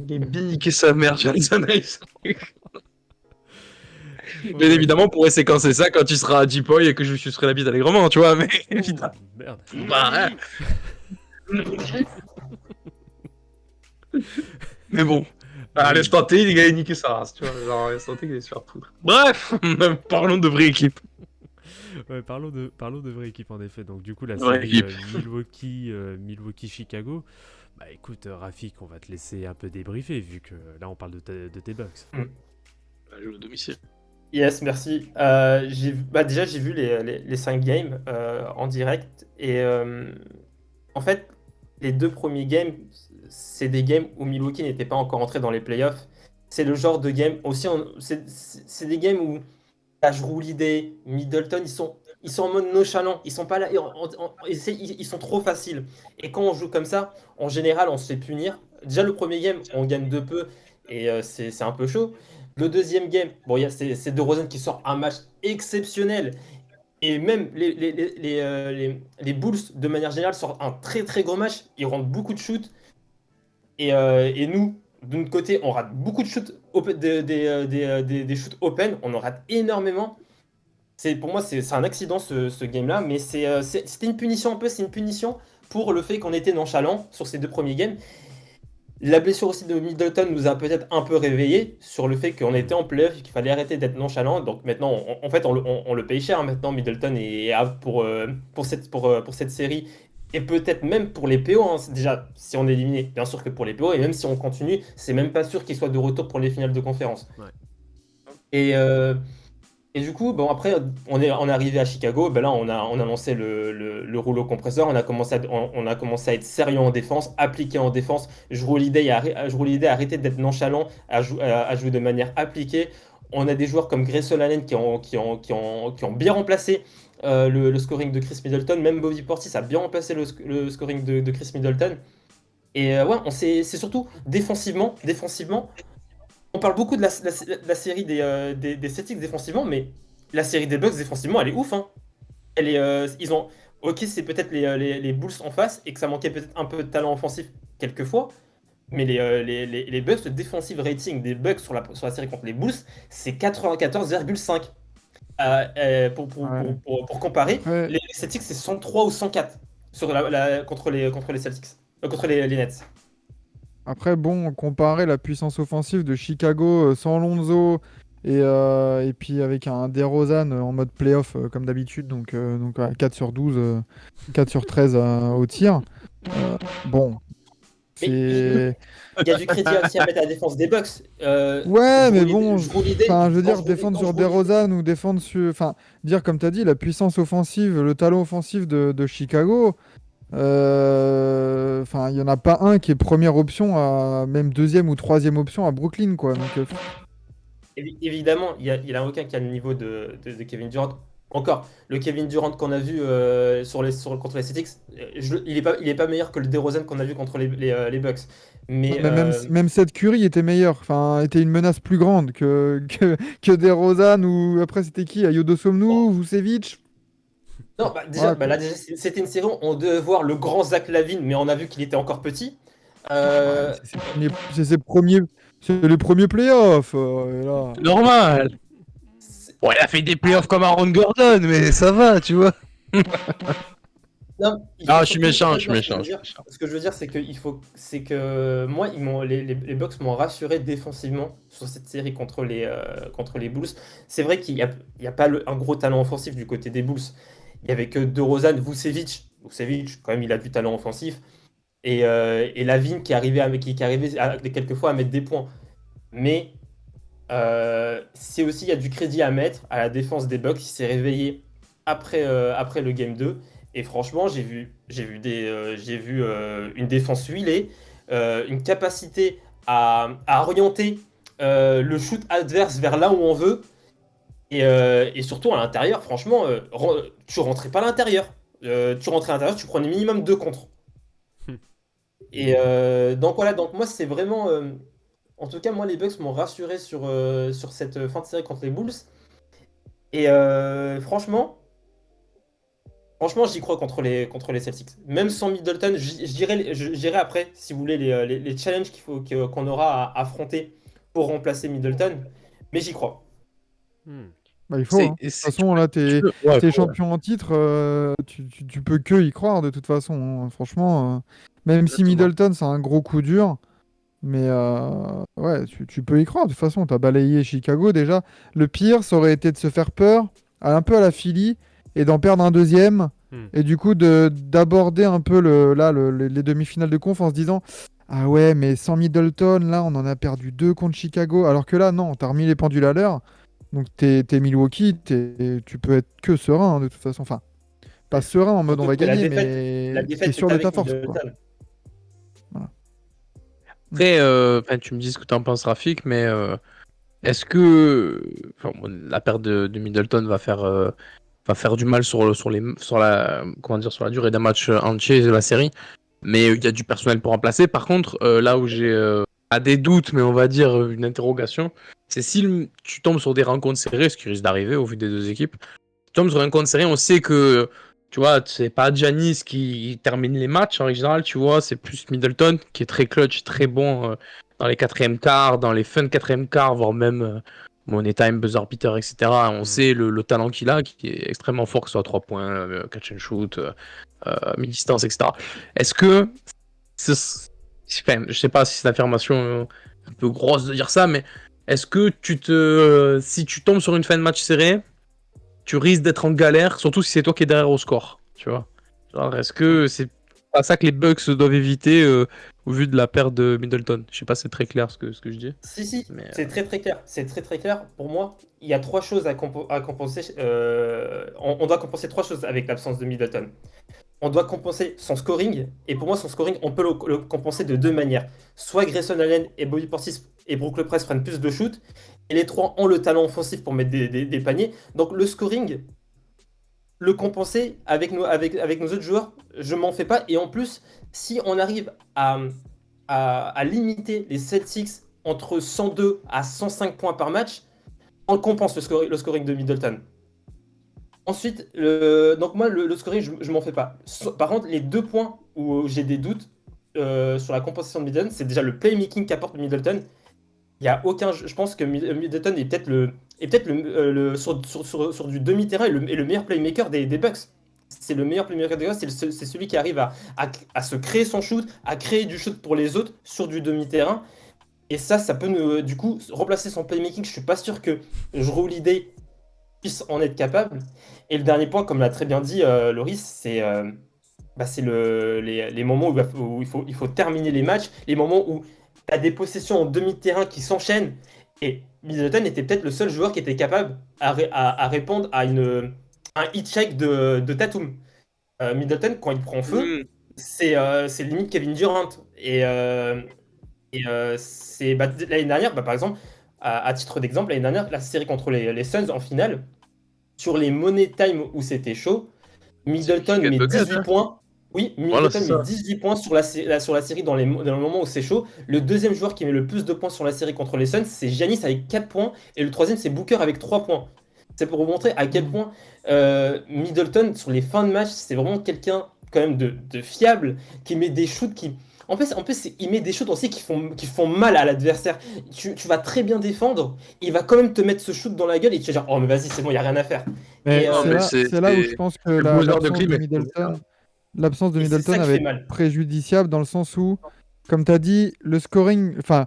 Il a niqué sa mère, Jonathan Isaac. Bien évidemment, on pourrait séquencer ça quand tu seras à Deepoy et que je sucerai la bite allègrement, tu vois, mais évidemment. Merde. Bah, mais bon. À l'instant T, il a niqué sa race, tu vois. Genre, à l'instant T, il allait se faire foutre. Bref, parlons de vraie équipe. Ouais, parlons de vraie équipe en effet. Donc du coup la Vraie série équipe. Milwaukee-Chicago. Bah écoute Rafik, on va te laisser un peu débriefer vu que là on parle de tes Bucks. Je joue au domicile. Yes, merci. Déjà, j'ai vu les 5 games en direct. Et en fait, les 2 premiers games, c'est des games où Milwaukee n'était pas encore entré dans les playoffs. C'est le genre de game aussi. C'est des games où Jrue Holiday, Middleton, ils sont en mode nonchalant. Ils sont pas là. Ils sont trop faciles. Et quand on joue comme ça, en général, on se fait punir. Déjà, le premier game, on gagne de peu. Et c'est un peu chaud. Le deuxième game, bon, c'est DeRozan qui sort un match exceptionnel. Et même les Bulls, de manière générale, sortent un très très gros match. Ils rentrent beaucoup de shoots. Et nous, de notre côté, on rate beaucoup de shoots, des shoots open. On en rate énormément. Pour moi, c'est un accident ce game-là. Mais c'était une punition un peu. C'est une punition pour le fait qu'on était nonchalant sur ces 2 premiers games. La blessure aussi de Middleton nous a peut-être un peu réveillé sur le fait qu'on était en playoff et qu'il fallait arrêter d'être nonchalant. Donc maintenant, en fait, on le paye cher hein, maintenant, Middleton, et pour cette série. Et peut-être même pour les PO, hein. Déjà, si on est éliminé, bien sûr que pour les PO, et même si on continue, c'est même pas sûr qu'il soit de retour pour les finales de conférence. Ouais. Et du coup, bon, après, on est arrivé à Chicago. Ben là, on a lancé le rouleau compresseur. On a commencé à être sérieux en défense, appliqué en défense. Jrue Holiday a arrêté d'être nonchalant, à jouer de manière appliquée. On a des joueurs comme Grayson Allen qui ont bien remplacé le scoring de Chris Middleton. Même Bobby Portis a bien remplacé le scoring de Chris Middleton. Et ouais, c'est surtout défensivement. On parle beaucoup de la série des Celtics défensivement, mais la série des Bucks défensivement, elle est ouf. Hein. Ils ont. Ok, c'est peut-être les Bulls en face et que ça manquait peut-être un peu de talent offensif quelquefois, mais les Bucks, le defensive rating des Bucks sur la série contre les Bulls, c'est 94,5. Ouais. Pour comparer, Ouais. les Celtics, c'est 103 ou 104 contre les Celtics, contre les Nets. Après, bon, comparer la puissance offensive de Chicago sans Lonzo et puis avec un DeRozan en mode playoff comme d'habitude, donc à 4 sur 12, 4 sur 13 au tir. Bon, Mais c'est. il y a du crédit aussi à mettre à la défense des Bucks. Ouais, mais bon, Jrue Holiday, enfin, je veux quand dire, défendre sur Jrue Holiday- DeRozan ou défendre sur. Enfin, dire, comme tu as dit, la puissance offensive, le talent offensif de Chicago. Enfin, il n'y en a pas un qui est première option, même deuxième ou troisième option à Brooklyn, quoi. Donc, Évidemment, il y en a aucun qui a le niveau de Kevin Durant. Encore, le Kevin Durant qu'on a vu contre les Celtics, il est pas meilleur que le DeRozan qu'on a vu contre les Bucks. Mais mais même Seth Curry était meilleur, enfin, était une menace plus grande que DeRozan ou après c'était qui? Ayodo Somnou, Vucevic? non, Ouais, déjà, c'était une série, on devait voir le grand Zach LaVine, mais on a vu qu'il était encore petit. ouais, mais Euh, c'est les premiers playoffs. Et là. Normal. c'est- Bon, il a fait des playoffs comme Aaron Gordon, mais ça va, tu vois. non, il Ah, faut je suis surtout- méchant, en fait, je suis moi, méchant, je suis méchant. ce que je veux dire, c'est que moi, les Bucks m'ont rassuré défensivement sur cette série contre les Bulls. C'est vrai il y a pas un gros talent offensif du côté des Bulls. Il y avait que DeRozan, Vucevic, quand même, il a du talent offensif. Et Lavine qui arrivait quelquefois à mettre des points. Mais c'est aussi, il y a du crédit à mettre à la défense des Bucks qui s'est réveillée après le Game 2. Et franchement, j'ai vu une défense huilée, une capacité à orienter le shoot adverse vers là où on veut. Et surtout à l'intérieur, franchement, tu rentrais pas à l'intérieur. Tu rentrais à l'intérieur, tu prenais minimum 2 contre. Et donc voilà, donc moi c'est vraiment. En tout cas, moi les Bucks m'ont rassuré sur cette fin de série contre les Bulls. Et franchement, j'y crois contre les Celtics. Même sans Middleton, je dirais après, si vous voulez, les challenges qu'on aura à affronter pour remplacer Middleton. Mais j'y crois. Hmm. Bah, il faut. Hein. De toute façon, là, t'es champion en titre. Tu peux que y croire, de toute façon. Hein. Franchement, même si Exactement. Middleton, c'est un gros coup dur. Mais ouais, tu peux y croire. De toute façon, t'as balayé Chicago déjà. Le pire, ça aurait été de se faire peur, un peu à la Philly, et d'en perdre un deuxième. Hmm. Et du coup, d'aborder un peu les demi-finales de conf en se disant ah ouais, mais sans Middleton, là, on en a perdu deux contre Chicago. Alors que là, non, t'as remis les pendules à l'heure. Donc t'es Milwaukee, tu peux être que serein hein, de toute façon. Enfin, pas serein en mode on Surtout va que la gagner, défaite t'es sûr c'est de ta avec force, quoi. Middleton. Voilà. Après, tu me dis ce que tu en penses, Rafik, mais est-ce que la perte de Middleton va faire du mal sur la durée d'un match entier de la série, mais il y a du personnel pour remplacer. Par contre, là où j'ai pas des doutes, mais on va dire une interrogation, c'est si tu tombes sur des rencontres serrées, ce qui risque d'arriver au vu des deux équipes. Tu tombes sur une rencontre serrée, on sait que tu vois, c'est pas Giannis qui termine les matchs en général, tu vois, c'est plus Middleton qui est très clutch, très bon dans les quatrièmes quarts, dans les fins de quatrième quart, voire même money time, buzzer beater, etc. On sait le talent qu'il a, qui est extrêmement fort, que ce soit à 3 points, catch and shoot, mi-distance, etc. Est-ce que, enfin, je sais pas si c'est une affirmation un peu grosse de dire ça, mais est-ce que si tu tombes sur une fin de match serrée, tu risques d'être en galère, surtout si c'est toi qui es derrière au score, tu vois. Genre, est-ce que c'est pas ça que les Bucks doivent éviter au vu de la perte de Middleton? Je sais pas si c'est très clair ce que je dis. Si, Mais c'est très très clair. C'est très très clair. Pour moi, il y a trois choses à compenser. On doit compenser trois choses avec l'absence de Middleton. On doit compenser son scoring. Et pour moi, son scoring, on peut le compenser de deux manières. Soit Grayson Allen et Bobby Portis et Brook Lopez prennent plus de shoot. Et les trois ont le talent offensif pour mettre des paniers. Donc le scoring, le compenser avec nos autres joueurs, je m'en fais pas. Et en plus, si on arrive à limiter les Celtics entre 102 à 105 points par match, on compense le scoring de Middleton. Ensuite, donc moi, le scoring, je m'en fais pas. Par contre, les deux points où j'ai des doutes sur la compensation de Middleton, c'est déjà le playmaking qu'apporte Middleton. Il y a aucun, je pense que Middleton est peut-être sur du demi-terrain et le meilleur playmaker des Bucks. C'est le meilleur playmaker des Bucks, c'est celui qui arrive à se créer son shoot, à créer du shoot pour les autres sur du demi-terrain. Et ça peut du coup remplacer son playmaking. Je suis pas sûr que Jrue Holiday puisse en être capable. Et le dernier point, comme l'a très bien dit Loris, c'est les moments où il faut terminer les matchs, les moments où tu as des possessions en demi-terrain qui s'enchaînent. Et Middleton était peut-être le seul joueur qui était capable à répondre à un hit check de Tatum. Middleton, quand il prend feu, Mm. c'est limite Kevin Durant. L'année dernière, par exemple, à titre d'exemple, l'année dernière, la série contre les Suns en finale, sur les money time où c'était chaud, C'est le Middleton kick and met bucket, 18 hein. points. Oui, Voilà, c'est Middleton met ça. 18 points sur la série dans le moment où c'est chaud. Le deuxième joueur qui met le plus de points sur la série contre les Suns, c'est Giannis avec 4 points. Et le troisième, c'est Booker avec 3 points. C'est pour vous montrer à quel point Middleton, sur les fins de match, c'est vraiment quelqu'un quand même de fiable, qui met des shoots qui... En plus, il met des shoots aussi qui font mal à l'adversaire. Tu vas très bien défendre, il va quand même te mettre ce shoot dans la gueule et tu vas dire, oh mais vas-y, c'est bon, il n'y a rien à faire. Mais Et Non, mais c'est là où je pense que le buzzer de l'absence de Clim est Middleton, et c'est ça qui va fait être mal. préjudiciable dans le sens où, comme tu as dit, le scoring, enfin,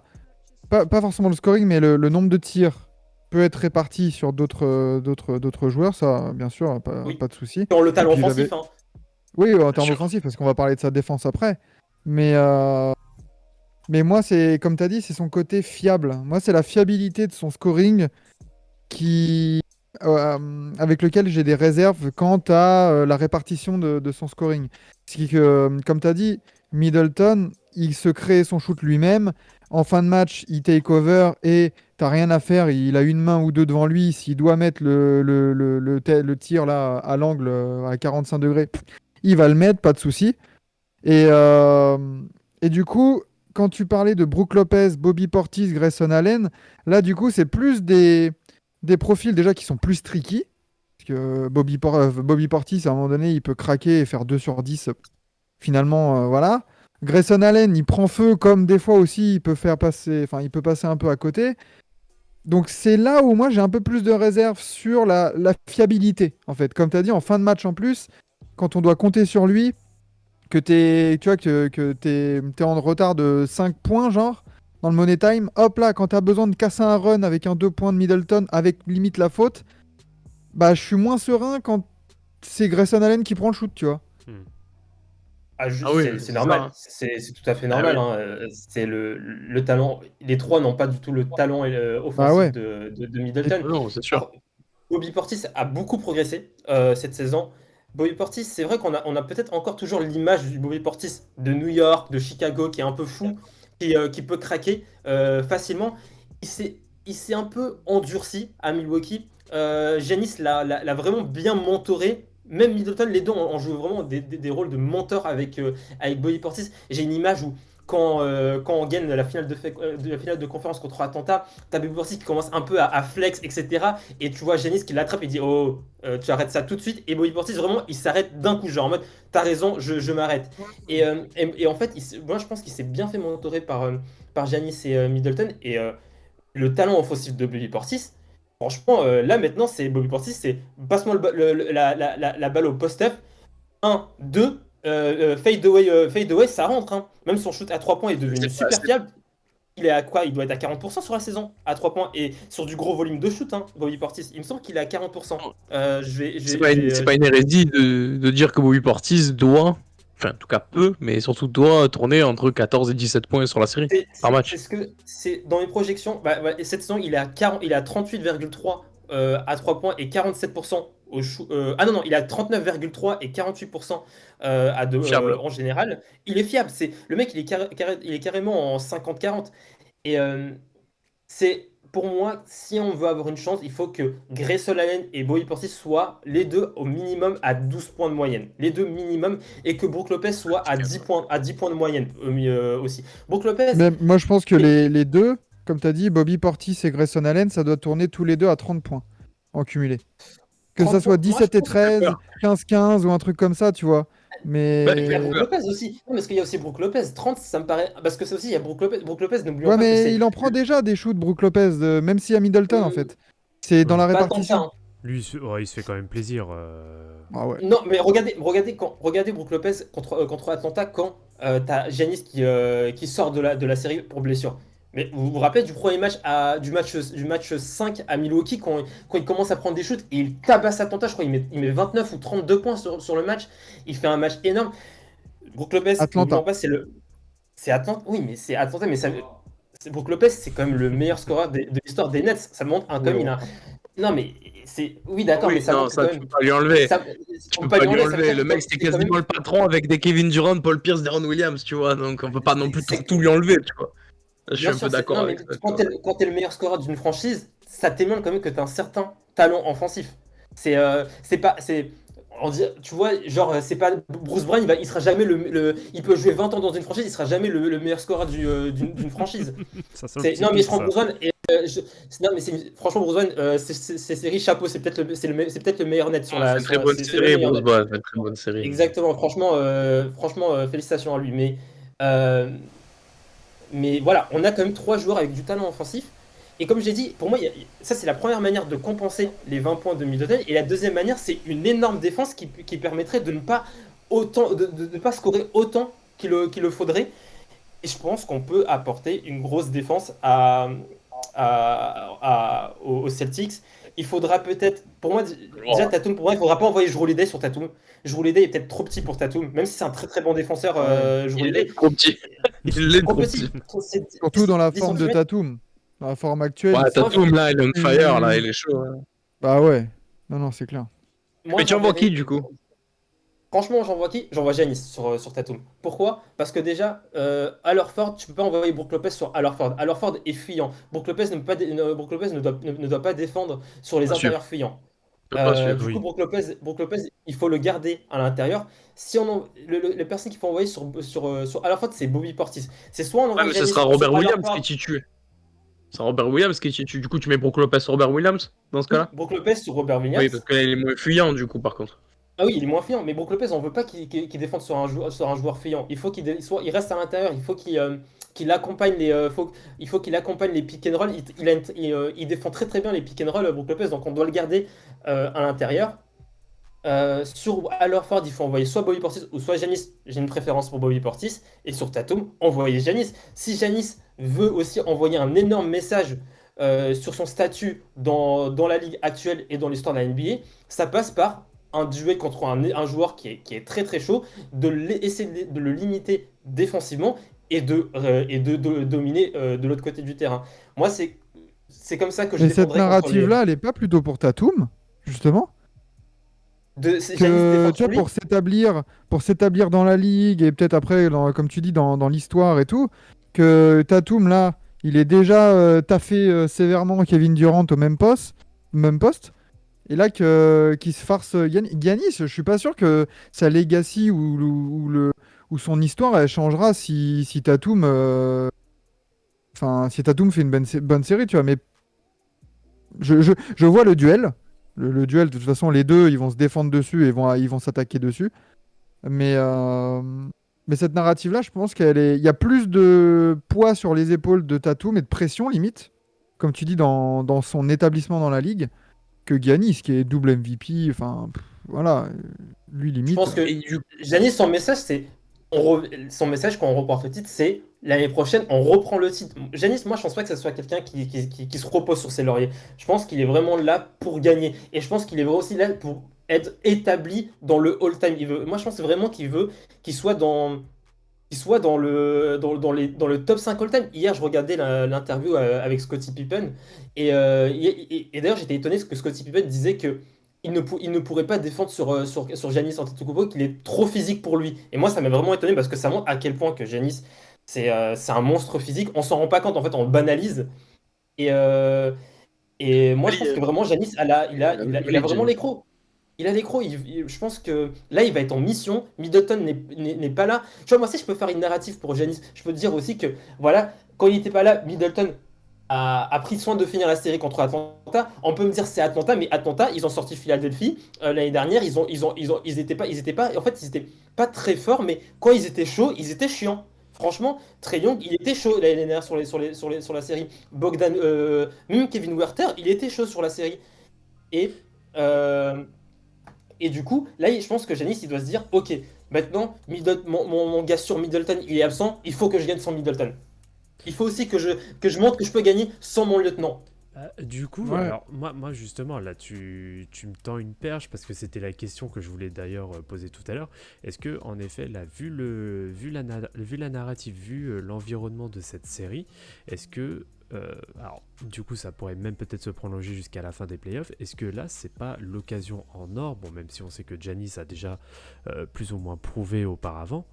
pas forcément le scoring, mais le nombre de tirs peut être réparti sur d'autres joueurs, ça, bien sûr, Oui. pas de souci. Dans le Et talent puis offensif, hein. oui, en bien termes sûr. offensifs, parce qu'on va parler de sa défense après. Mais, mais moi, c'est comme tu as dit, c'est son côté fiable. Moi, c'est la fiabilité de son scoring qui, avec lequel j'ai des réserves quant à la répartition de son scoring. C'est que, comme tu as dit, Middleton, il se crée son shoot lui-même. En fin de match, il take over et t'as rien à faire. Il a une main ou deux devant lui. S'il doit mettre le tir là à l'angle à 45 degrés, il va le mettre, pas de souci. Et, euh, et du coup, quand tu parlais de Brook Lopez, Bobby Portis, Grayson Allen, là, du coup, c'est plus des profils déjà qui sont plus tricky. Parce que Bobby Portis, à un moment donné, il peut craquer et faire 2 sur 10. Finalement, voilà. Grayson Allen, il prend feu comme des fois aussi, il peut passer un peu à côté. Donc c'est là où moi j'ai un peu plus de réserve sur la fiabilité, en fait. Comme tu as dit, en fin de match en plus, quand on doit compter sur lui, tu vois, que t'es en retard de 5 points, genre, dans le Money Time, hop là, quand tu as besoin de casser un run avec un 2 points de Middleton, avec limite la faute, bah je suis moins serein quand c'est Grayson Allen qui prend le shoot, tu vois. Hmm. Ah oui, C'est c'est normal, ça, hein. c'est tout à fait Ah normal, oui. hein. C'est le talent. Les trois n'ont pas du tout le talent Bah offensif ouais. de Et Middleton. Non, c'est sûr. Alors, Bobby Portis a beaucoup progressé cette saison. Bobby Portis, c'est vrai qu'on a peut-être encore toujours l'image du Bobby Portis de New York, de Chicago, qui est un peu fou, qui peut craquer facilement. Il s'est, il s'est un peu endurci à Milwaukee. Giannis l'a vraiment bien mentoré. Même Middleton, les deux ont joué vraiment des rôles de mentor avec Bobby Portis. J'ai une image où quand on gagne la finale de conférence contre Atlanta, t'as Bobby Portis qui commence un peu à flex, etc. Et tu vois Giannis qui l'attrape et dit oh, tu arrêtes ça tout de suite. Et Bobby Portis, vraiment, il s'arrête d'un coup, genre en mode t'as raison, je m'arrête. Et en fait, moi je pense qu'il s'est bien fait mentorer par Giannis et Middleton. Et le talent offensif de Bobby Portis, franchement, là maintenant, c'est Bobby Portis, c'est passe-moi la balle au post-up. Un, 2, fade away, ça rentre, hein. Même son shoot à 3 points est devenu C'est pas, super fiable. Il est à quoi? Il doit être à 40% sur la saison, à 3 points. Et sur du gros volume de shoot, hein, Bobby Portis. Il me semble qu'il est à 40%. c'est pas une hérésie de dire que Bobby Portis doit, enfin en tout cas peut, mais surtout doit tourner entre 14 et 17 points sur la série par C'est match. ce que c'est dans mes projections. Et cette saison, il est à 38,3 à 3 points et 47% au shoot. Ah non, non, il est à 39,3 et 48% Fiable. en général. Il est fiable. Le mec, il est carrément en 50-40. Et c'est pour moi, si on veut avoir une chance, il faut que Grayson Allen et Bobby Portis soient les deux au minimum à 12 points de moyenne. Les deux minimum. Et que Brook Lopez soit à 10 points de moyenne aussi. Brook Lopez, Mais moi je pense que et- les deux, comme tu as dit, Bobby Portis et Grayson Allen, ça doit tourner tous les deux à 30 points en cumulé. Que ça 30 soit points. Moi, je 17 et pense que 13, 15-15 ou un truc comme ça, tu vois. Bah, il il y a fait Mais Brook peur. Lopez aussi. Non, parce qu'il y a aussi Brook Lopez. 30, ça me paraît. Parce que ça aussi, il y a Brook Lopez. Brook Lopez, n'oublions ouais, pas que mais c'est il en prend déjà des shoots, Brook Lopez, même s'il y a Middleton en hum, fait. C'est dans Oui. la pas tant que ça, répartition. hein. Lui, ouais, il se fait quand même plaisir. Ah ouais. Non, mais regardez Brook Lopez contre Atlanta quand t'as Giannis qui sort de la série pour blessure. Mais vous vous rappelez du premier match du match 5 à Milwaukee quand il commence à prendre des shoots et il tabasse Atlanta, je crois il met 29 ou 32 points sur le match. Il fait un match énorme. Brook Lopez, Atlanta. n'oublions pas, c'est Atlanta. Oui, mais c'est Atlanta, mais Brook Lopez, c'est quand même le meilleur scoreur de l'histoire des Nets. Ça montre quand même, il a. Non, mais c'est. Oui, d'accord, mais Oui, ça non, montre quand ça tu même. peux pas lui enlever. Ça, Tu on peux peut pas pas lui lui enlever, ça veut enlever. dire Le que mec, c'est c'est quand même. quasiment le patron avec des Kevin Durant, Paul Pierce, Deron Williams, tu vois. Donc on peut pas non plus c'est- tout lui enlever, tu vois. Je suis Bien un peu sûr, d'accord non, avec mais ça, tu quand vois. t'es le meilleur scoreur d'une franchise, ça témoigne quand même que t'as un certain talent offensif. C'est pas. Tu vois, genre, c'est pas. Bruce Brown, il sera jamais il peut jouer 20 ans dans une franchise, il sera jamais le meilleur scoreur d'une franchise. Ça sent un petit Non, mais je pic, prends ça. Bruce Brown non, mais franchement, Bruce Brown, c'est série chapeau, c'est peut-être le meilleur net sur C'est la. une très bonne C'est le série, meilleur Bruce net. Bowen, c'est une très bonne série. Exactement, franchement, félicitations à lui. Euh, mais voilà, on a quand même trois joueurs avec du talent offensif. Et comme j'ai dit, pour moi, ça c'est la première manière de compenser les 20 points de Middleton. Et la deuxième manière, c'est une énorme défense qui permettrait de ne pas de pas scorer autant qu'il le faudrait. Et je pense qu'on peut apporter une grosse défense aux Celtics. Il faudra peut-être, pour moi, déjà Tatum, pour moi, il faudra pas envoyer Jrue Holiday sur Tatum. Jrue Holiday est peut-être trop petit pour Tatum, même si c'est un très très bon défenseur, Ouais. Jrue Il Holiday. est trop petit. Il est Trop trop petit. petit. C'est Surtout dans la 10 forme de centimètres. Tatum. Dans la forme actuelle, Ouais, c'est Tatum, là, il est on fire, là, plus. il est chaud, hein. Bah ouais. Non, non, c'est clair. Moi, Mais tu envoies qui, j'enverrais. du coup? Franchement, j'envoie qui? J'envoie Giannis sur Tatum. Pourquoi? Parce que déjà, Al Horford, tu peux pas envoyer Brook Lopez sur Al Horford. Al Horford est fuyant. Brook Lopez ne doit pas défendre sur les Pas sûr. intérieurs fuyants. Je peux pas sûr. Du coup, Oui. Brook Lopez, il faut le garder à l'intérieur. Si les personnes qu'il faut envoyer sur Al Horford, c'est Bobby Portis. C'est soit on Ouais, envoie mais ce Giannis sera sur Robert Al Williams qui Horford, titue. C'est Robert Williams qui titue. Du coup, tu mets Brook Lopez sur Robert Williams, dans ce oui, cas-là? Brook Lopez sur Robert Oui, parce Williams. que là, il est moins fuyant, du coup, par contre. Ah oui, il est moins fuyant, mais Brook Lopez, on veut pas qu'il défende sur un joueur fuyant. Il faut il reste à l'intérieur, il faut qu'il accompagne il faut qu'il accompagne les pick and roll. Il défend très très bien les pick and roll, Brook Lopez, donc on doit le garder à l'intérieur. Sur Al Horford, il faut envoyer soit Bobby Portis ou soit Giannis. J'ai une préférence pour Bobby Portis. Et sur Tatum, envoyer Giannis. Si Giannis veut aussi envoyer un énorme message sur son statut dans la ligue actuelle et dans l'histoire de la NBA, ça passe par un duel contre un joueur qui est très très chaud, essayer de le limiter défensivement et de dominer de l'autre côté du terrain. Moi, c'est comme ça que je Mais cette défendrais contre narrative-là, elle est pas plutôt pour Tatum, justement? Giannis Que défend tu sur vois, lui. pour s'établir dans la ligue et peut-être après, comme tu dis, dans l'histoire et tout, que Tatum, là, il est déjà taffé sévèrement Kevin Durant au même poste. Et là, qu'il se farce Giannis, je suis pas sûr que sa legacy ou son histoire, elle changera si Tatum, si Tatum fait une bonne série, tu vois. Mais je vois le duel. Le duel, de toute façon, les deux, ils vont se défendre dessus et ils vont s'attaquer dessus. Mais, euh, mais cette narrative-là, je pense il y a plus de poids sur les épaules de Tatum et de pression, limite, comme tu dis, dans son établissement dans la ligue, que Giannis, qui est double MVP. Enfin, voilà, lui, Je limite. pense que Giannis, son message quand on remporte le titre, c'est l'année prochaine, on reprend le titre. Giannis, moi, je pense pas que ce soit quelqu'un qui se repose sur ses lauriers. Je pense qu'il est vraiment là pour gagner. Et je pense qu'il est aussi là pour être établi dans le all-time. Moi, je pense vraiment qu'il veut qu'il soit dans le top 5 all-time. Hier, je regardais l'interview avec Scottie Pippen. Et d'ailleurs, j'étais étonné parce que Scottie Pippen disait que il ne pourrait pas défendre sur Giannis Antetokounmpo, qu'il est trop physique pour lui. Et moi, ça m'a vraiment étonné parce que ça montre à quel point que Giannis, c'est un monstre physique. On s'en rend pas compte, en fait, on le banalise. Et, euh, et moi, je pense que vraiment, Giannis, il a vraiment l'écro. Il a l'écro. Je pense que là, il va être en mission. Middleton n'est pas là. Tu vois, moi aussi, je peux faire une narrative pour Giannis. Je peux te dire aussi que, voilà, quand il n'était pas là, Middleton a pris soin de finir la série contre Atlanta. On peut me dire c'est Atlanta, mais Atlanta, ils ont sorti Philadelphie l'année dernière. Ils étaient pas, en fait, ils étaient pas très forts, mais quand ils étaient chauds, ils étaient chiants. Franchement, Trae Young, il était chaud l'année dernière sur la série. Même Kevin Werther, il était chaud sur la série. Et, euh, et du coup, là, je pense que Giannis, il doit se dire, ok, maintenant, mon gars sur Middleton, il est absent, il faut que je gagne sans Middleton. Il faut aussi que je montre que je peux gagner sans mon lieutenant. Du coup, Ouais. alors moi justement là tu me tends une perche parce que c'était la question que je voulais d'ailleurs poser tout à l'heure. Est-ce que en effet là vu la narrative, vu l'environnement de cette série, est-ce que alors du coup ça pourrait même peut-être se prolonger jusqu'à la fin des playoffs. Est-ce que là c'est pas l'occasion en or, bon même si on sait que Giannis a déjà plus ou moins prouvé auparavant,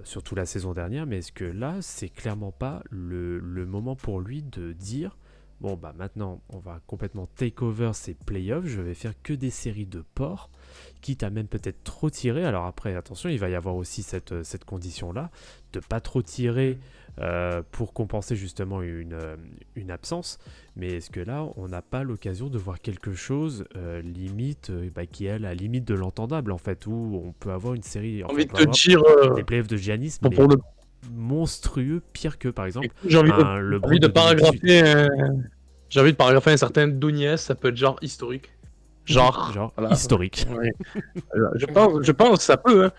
surtout la saison dernière, mais est-ce que là c'est clairement pas le moment pour lui de dire bon bah maintenant on va complètement take over ces playoffs, je vais faire que des séries de porcs, quitte à même peut-être trop tirer. Alors après attention, il va y avoir aussi cette condition là de pas trop tirer pour compenser justement une absence. Mais est-ce que là on n'a pas l'occasion de voir quelque chose limite qui est à la limite de l'entendable en fait, où on peut avoir une série, J'ai enfin, envie on de peut te avoir dire, des playoffs de Giannis mais pour le monstrueux, pire que par exemple j'ai envie un de, LeBron envie de de 2018. j'ai envie de paragrapher un certain Donnies, ça peut être genre historique. Genre, voilà. Historique. Ouais. Je pense que ça peut. Hein.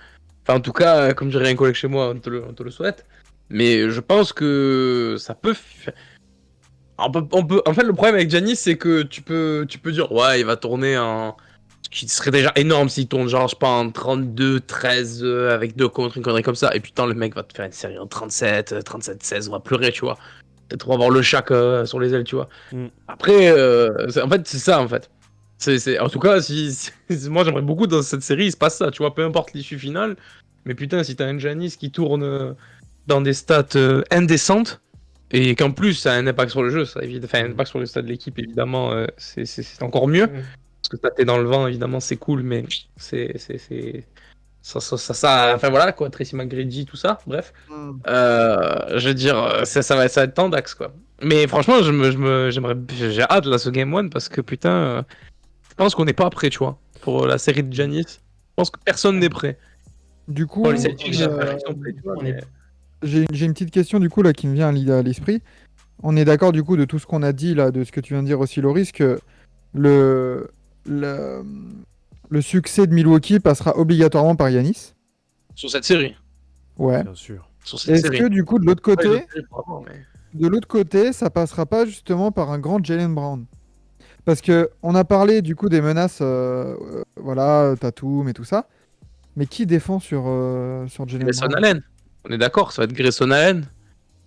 Enfin, en tout cas, comme dirait un collègue chez moi, on te le souhaite. Mais je pense que ça peut. En fait, le problème avec Giannis, c'est que tu peux dire, ouais, il va tourner en. Ce qui serait déjà énorme s'il tourne, genre, je sais pas, en 32-13 avec 2 contre, une connerie comme ça. Et putain, le mec va te faire une série en 37-16, on va pleurer, tu vois. Peut-être on va voir le Shaq sur les ailes, tu vois. Mm. Après, en fait, c'est ça, en fait. En tout cas, moi j'aimerais beaucoup dans cette série, il se passe ça, tu vois, peu importe l'issue finale. Mais putain, si t'as un Giannis qui tourne dans des stats indécentes, et qu'en plus ça a un impact sur le jeu, ça évite, enfin, un impact sur le stade de l'équipe, évidemment, c'est encore mieux. Parce que ça t'es dans le vent, évidemment, c'est cool, mais c'est. Enfin voilà, quoi, Tracy McGrady, tout ça, bref. Je veux dire, ça va être tendax, quoi. Mais franchement, j'ai hâte là, ce Game 1 parce que putain. Je pense qu'on n'est pas prêt, tu vois, pour la série de Giannis. Je pense que personne n'est prêt. Du coup, Bon, les Celtics, j'espère qu'ils sont prêts, tu vois, on mais... est- j'ai une petite question du coup là qui me vient à l'esprit. On est d'accord du coup de tout ce qu'on a dit là, de ce que tu viens de dire aussi, Loris, que le, le, le succès de Milwaukee passera obligatoirement par Yanis. Sur cette série. Ouais. Bien sûr. Sur cette Est-ce série. que du coup de l'autre Ouais, côté, je sais pas, mais- ça passera pas justement par un grand Jaylen Brown? Parce que on a parlé du coup des menaces, voilà, Tatum et tout ça. Mais qui défend sur Jaylen Grayson Brown? Allen. On est d'accord, ça va être Grayson Allen.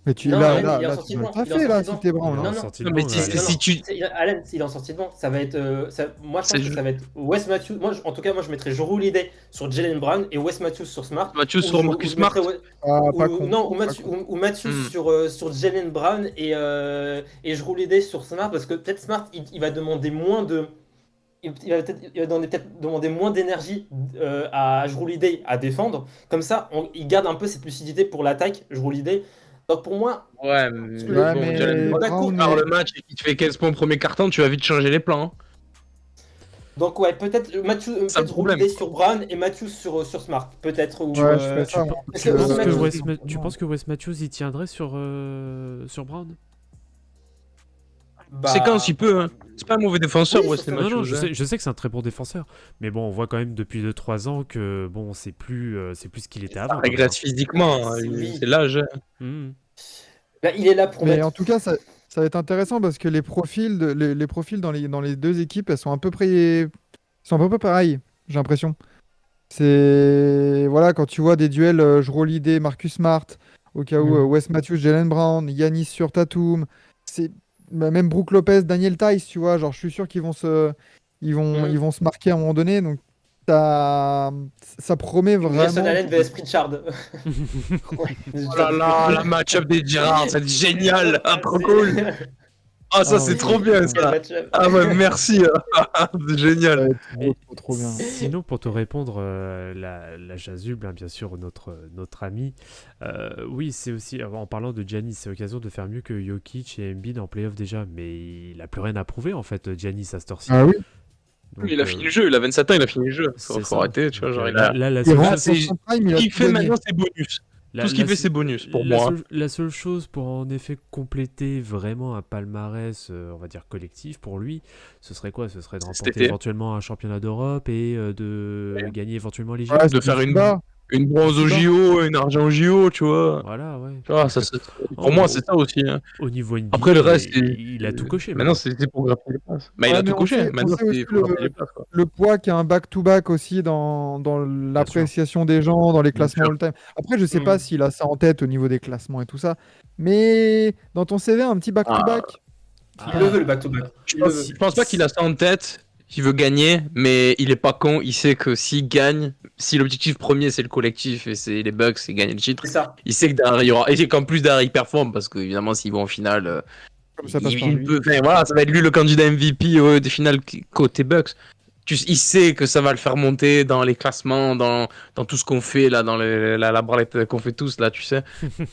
Mais tu Non, là, Allen, là, il est en là, sortie tu de dois le banc. Il est en taffer là sortie de si banc. t'es Il Brown. est Hein. en Non, sortie Non, de mais banc, si- Allen. si tu- Allen, il est en sortie de banc. Ça va être. Moi, je pense que C'est ça va être Wes Matthews. Moi, en tout cas, moi, je mettrais Jrue Holiday sur Jalen Brown et Wes Matthews sur Smart. Matthews Ou sur je- ou Marcus je Smart. mettrais Ah, pas con. non, ou Pas Matthews, con. ou Matthews Hmm. sur Jalen Brown et Jrue Holiday sur Smart parce que peut-être Smart, il va demander moins de. Il va peut-être demander moins d'énergie à Jrue Holiday à défendre. Comme ça, il garde un peu cette lucidité pour l'attaque, Jrue Holiday. Donc pour moi, Ouais, mais le, Ouais, bon, mais Jalen le Brown, backcourt, Brown par est- le match et qui te fait 15 points au premier carton, tu vas vite changer les plans. Hein. donc ouais, peut-être Matthews, C'est le peut-être problème. Holiday sur Brown et Matthews sur Smart, peut-être. Ou, Ouais, je fais Tu, ça. pe- moi, parce tu que penses aussi que Matthews- tu penses que Wes Matthews y tiendrait sur Brown? bah, Séquence, il peut. Hein. C'est pas un mauvais défenseur, Oui, Wesley sur ça. Non, non, Matthews. hein. je sais que c'est un très bon défenseur. Mais bon, on voit quand même depuis 2-3 ans que bon, c'est plus ce qu'il était Ça avant. quand même, régresse physiquement. C'est- hein. oui. C'est l'âge. Hein. Mhm. Là, il est là pour Mais mettre. en tout cas, ça va être intéressant parce que les profils, les profils dans les deux équipes, elles sont à peu près, sont à peu près pareils, j'ai l'impression. C'est voilà, quand tu vois des duels Jrue Holiday, Marcus Smart, au cas où Wes Matthews, Jalen Brown, Yanis sur Tatum, c'est même Brook Lopez, Daniel Tice, tu vois, genre je suis sûr qu'ils vont Mhm. ils vont se marquer à un moment donné, donc ça promet Grayson vraiment. Allen vs Pritchard. Oh là là, la match-up des Girards, c'est génial. Ah, trop cool. Ah, ça, Ah, c'est ouais. trop bien, Quel ça. match-up. Ah ouais, merci. C'est génial. Ouais, Mais trop bien. sinon, pour te répondre, la Jazub, hein, bien sûr, notre ami, oui, c'est aussi, en parlant de Giannis, c'est l'occasion de faire mieux que Jokic et Embiid en playoff déjà, mais il a plus rien à prouver en fait, Giannis à cette heure-ci. Ah oui. Donc, Il a fini le jeu, il a 27 ans, il a fini le jeu. c'est Faut ça. arrêter, tu vois. Donc, Genre, là, la Il seule rentre chose, c'est- dans son prime, il Ce a qu'il tout fait gagné. maintenant, c'est bonus. la- Tout ce qu'il la- fait, c'est bonus pour la moi. seule- la seule chose pour en effet compléter vraiment un palmarès, on va dire collectif pour lui, ce serait quoi? Ce serait de Cet remporter été. éventuellement un championnat d'Europe et de gagner éventuellement les JO. Ouais, De c'est faire une FIBA. Une bronze au FIBA. JO, une argent au JO, tu vois. Voilà, ouais. Tu vois, Parce ça, que, pour moi, c'est ça aussi. Hein. au niveau NBA, Après, le reste, il a tout coché. Maintenant, maintenant. c'est pour gratter les places. Bah, il Ouais, a mais tout coché. on Maintenant, sait aussi c'est pour gratter les places. Quoi. le poids qu'il y a un back-to-back aussi dans l'appréciation des gens, dans les Bien classements sûr. all-time. Après, je sais pas Mm. s'il a ça en tête au niveau des classements et tout ça, mais dans ton CV, un petit back-to-back. Il le veut, le back-to-back. Il le veut. Je pense pas qu'il a ça en tête. Il veut gagner, mais il est pas con. Il sait que s'il gagne, si l'objectif premier c'est le collectif et c'est les Bucks, c'est gagner le titre, C'est ça. il sait que derrière il y aura. Et qu'en plus derrière il performe parce que évidemment s'ils vont en finale, Comme ça passe il, par il lui. peut. Enfin, voilà, ça va être lui le candidat MVP des finales côté Bucks. Il sait que ça va le faire monter dans les classements, dans tout ce qu'on fait là, dans la branlette qu'on fait tous là, tu sais.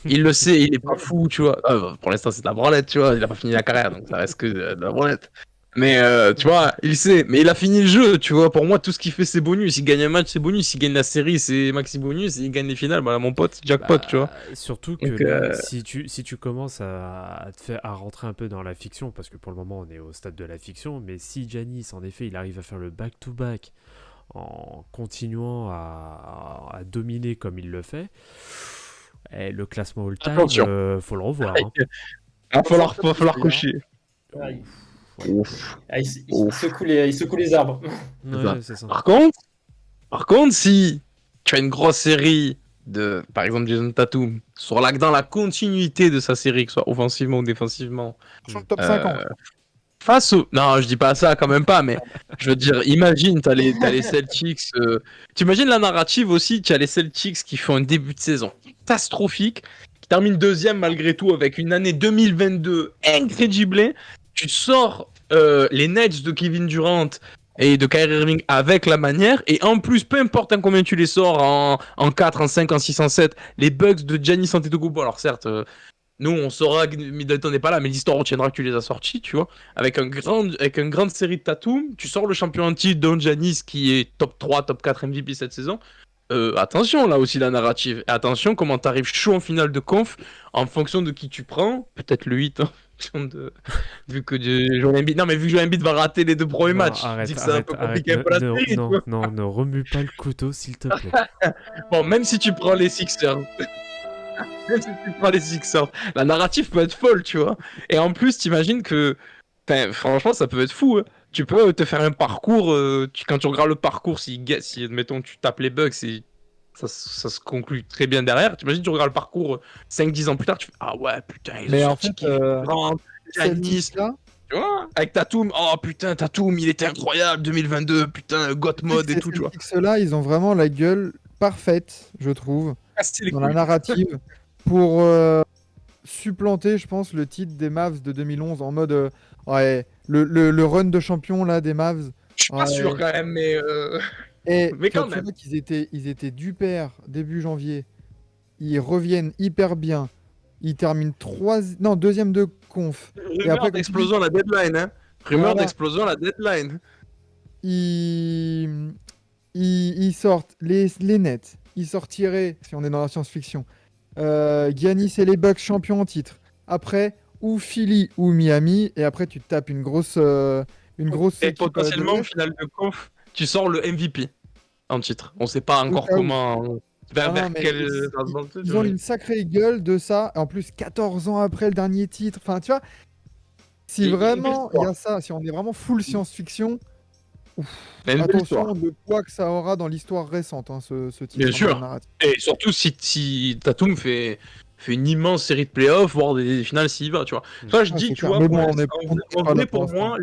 Il le sait, il est pas fou, tu vois. Pour l'instant, c'est de la branlette, tu vois. Il a pas fini la carrière, donc ça reste que de la branlette. Mais tu vois, il sait. Mais il a fini le jeu, tu vois. Pour moi, tout ce qu'il fait, c'est bonus. Il gagne un match, c'est bonus. Il gagne la série, c'est maxi bonus. Il gagne les finales, bah mon pote, jackpot, tu vois. Surtout que Donc, là, si tu commences à rentrer un peu dans la fiction, parce que pour le moment on est au stade de la fiction, mais si Giannis en effet il arrive à faire le back-to-back en continuant à dominer comme il le fait, le classement all-time, Attention. faut le revoir. Hein. Va falloir cocher. Ah, il- Ouf. il secoue les arbres. Ouais, c'est ça. Par contre, si tu as une grosse série de, par exemple, Jason Tatum, dans la continuité de sa série, que ce soit offensivement ou défensivement, Sur le top 50. face au... Non, je dis pas ça, quand même pas, mais je veux dire, imagine, t'as les Celtics... T'imagines la narrative aussi, tu as les Celtics qui font un début de saison catastrophique, qui terminent deuxième malgré tout avec une année 2022 incroyable. Tu sors les Nets de Kevin Durant et de Kyrie Irving avec la manière, et en plus, peu importe hein, combien tu les sors en 4, en 5, en 6, en 7, les Bucks de Giannis Antetokounmpo, alors certes... nous, on saura que Middleton n'est pas là, mais l'histoire retiendra que tu les as sortis, tu vois. Avec une grande série de Tatum, tu sors le champion en titre, Don Giannis, qui est top 3, top 4 MVP cette saison. attention là aussi la narrative. Et attention comment t'arrives chaud en finale de conf en fonction de qui tu prends. Peut-être le 8 hein, en fonction de... vu que Joel Embiid... Non mais vu que Joel Embiid va rater les 2 premiers Non, matchs, je dis arrête, que c'est un arrête, peu arrête. compliqué pour la série, tu Non, vois. non, ne remue pas le couteau, s'il te plaît. Bon, même si tu prends les Sixers, même si tu prends les Sixers, la narrative peut être folle, tu vois. Et en plus, t'imagines que, enfin, franchement, ça peut être fou. Hein. Tu peux te faire un parcours, quand tu regardes le parcours, si admettons, tu tapes les bugs, ça se conclut très bien derrière. T'imagines, tu regardes le parcours 5-10 ans plus tard, tu fais ah ouais, putain, ils Mais ont en sorti fait, Kevin Durant, Giannis, Celtics-là, tu vois, avec Tatum, oh putain, Tatum, il était incroyable, 2022, putain, God mode et ces tout, tu vois. Celtics-là, ils ont vraiment la gueule parfaite, je trouve, Casser les dans la couilles. narrative pour supplanter, je pense, le titre des Mavs de 2011 en mode ouais, le run de champion là des Mavs. Je suis pas Ouais. sûr quand même, mais Et mais quand tu même. vois ils étaient du père début janvier. Ils reviennent hyper bien. Ils terminent deuxième de conf. Et Rumeur après, comme tu dis, d'explosion à la deadline, hein. Rumeur voilà, d'explosion à la deadline. ils, ils sortent les Nets. Ils sortiraient, si on est dans la science-fiction, Giannis et les Bucks champions en titre. Après, ou Philly ou Miami. Et après, tu te tapes une grosse Et équipe de potentiellement, au l'Ouest. final de conf, tu sors le MVP en titre. On sait pas Au encore cas où. comment. Non, Vers non, mais quel. ils ont une sacrée gueule de ça. En plus, 14 ans après le dernier titre. Enfin, tu vois, si Il y a une belle vraiment il y histoire. a ça, si on est vraiment full science-fiction, Il y a une belle attention histoire. de quoi que ça aura dans l'histoire récente, hein, ce titre Bien en sûr. termes narratifs. Et surtout si Tatum fait une immense série de playoffs, voire des finales s'il y va, tu vois. Toi, je Ouais, dis, c'est tu clair. vois, Mais pour bon, l'instant, on n'est en pas là vrai, pour l'instant.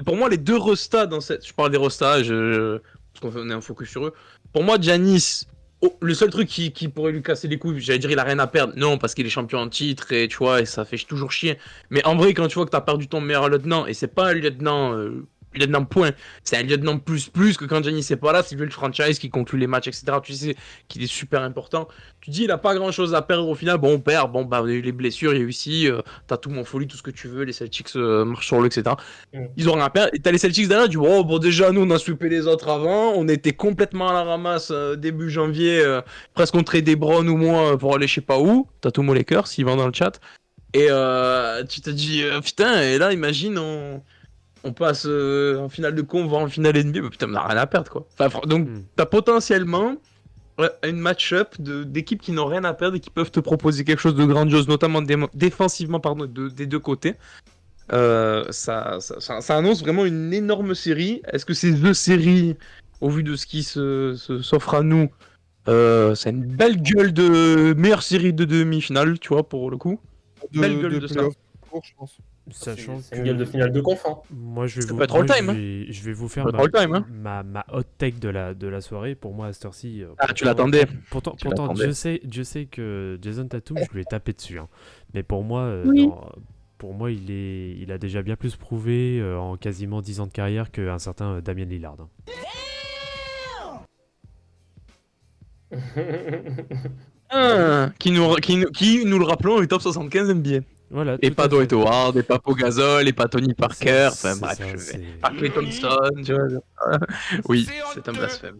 pour moi, les 2 restats dans cette. Je parle des restats, parce qu'on est un focus sur eux. Pour moi, Giannis, le seul truc qui pourrait lui casser les couilles, j'allais dire, il a rien à perdre. Non, parce qu'il est champion en titre et tu vois, et ça fait toujours chier. Mais en vrai, quand tu vois que t'as perdu ton meilleur lieutenant, et c'est pas un lieutenant point, c'est un lieutenant plus que quand Giannis n'est pas là, c'est lui le franchise qui conclut les matchs, etc. Tu sais qu'il est super important. Tu dis, il a pas grand chose à perdre au final. Bon, on perd, bon, bah, il y a eu les blessures, il y a eu ici, t'as tout mon folie, tout ce que tu veux, les Celtics marchent sur l'eau, etc. Ils ont rien à perdre. Et t'as les Celtics derrière, tu dis, oh, bon, déjà, nous, on a sweepé les autres avant. On était complètement à la ramasse début janvier, presque on tradait Brown ou moi pour aller je sais pas où. T'as tout mon Lakers, s'ils vont dans le chat. Et tu te dis, putain, et là, imagine, on passe en finale de con, voire en finale NBA. Bah, putain, on n'a rien à perdre, quoi. Enfin, donc, t'as potentiellement une match-up d'équipes qui n'ont rien à perdre et qui peuvent te proposer quelque chose de grandiose, notamment défensivement pardon, des 2 côtés. Ça annonce vraiment une énorme série. Est-ce que ces 2 séries, au vu de ce qui s'offre à nous, c'est une belle gueule de meilleure série de demi-finale, tu vois, pour le coup. Belle gueule de ça. playoff court, je pense. Sachant C'est une gueule de que finale de conf. Hein. moi, je vais Ça vous, peut être all moi, time, hein. je vais vous faire Ça peut être all time, hein. ma hot take de la soirée. Pour moi, à cette heure-ci, Ah, tu l'attendais. Pourtant, Tu l'attendais. Dieu sait que Jason Tatum, je lui ai tapé dessus. Hein. Mais pour moi, Oui. pour moi, il a déjà bien plus prouvé en quasiment 10 ans de carrière qu'un certain Damian Lillard. Hein. Qui nous le rappelons, est top 75 NBA. Voilà, Et tout pas à fait. Dwight Howard, et pas Pau Gasol, et pas Tony Parker. Enfin C'est bref, ça, je vais. c'est- Pas Clay Thompson, tu vois. Oui, c'est un blasphème.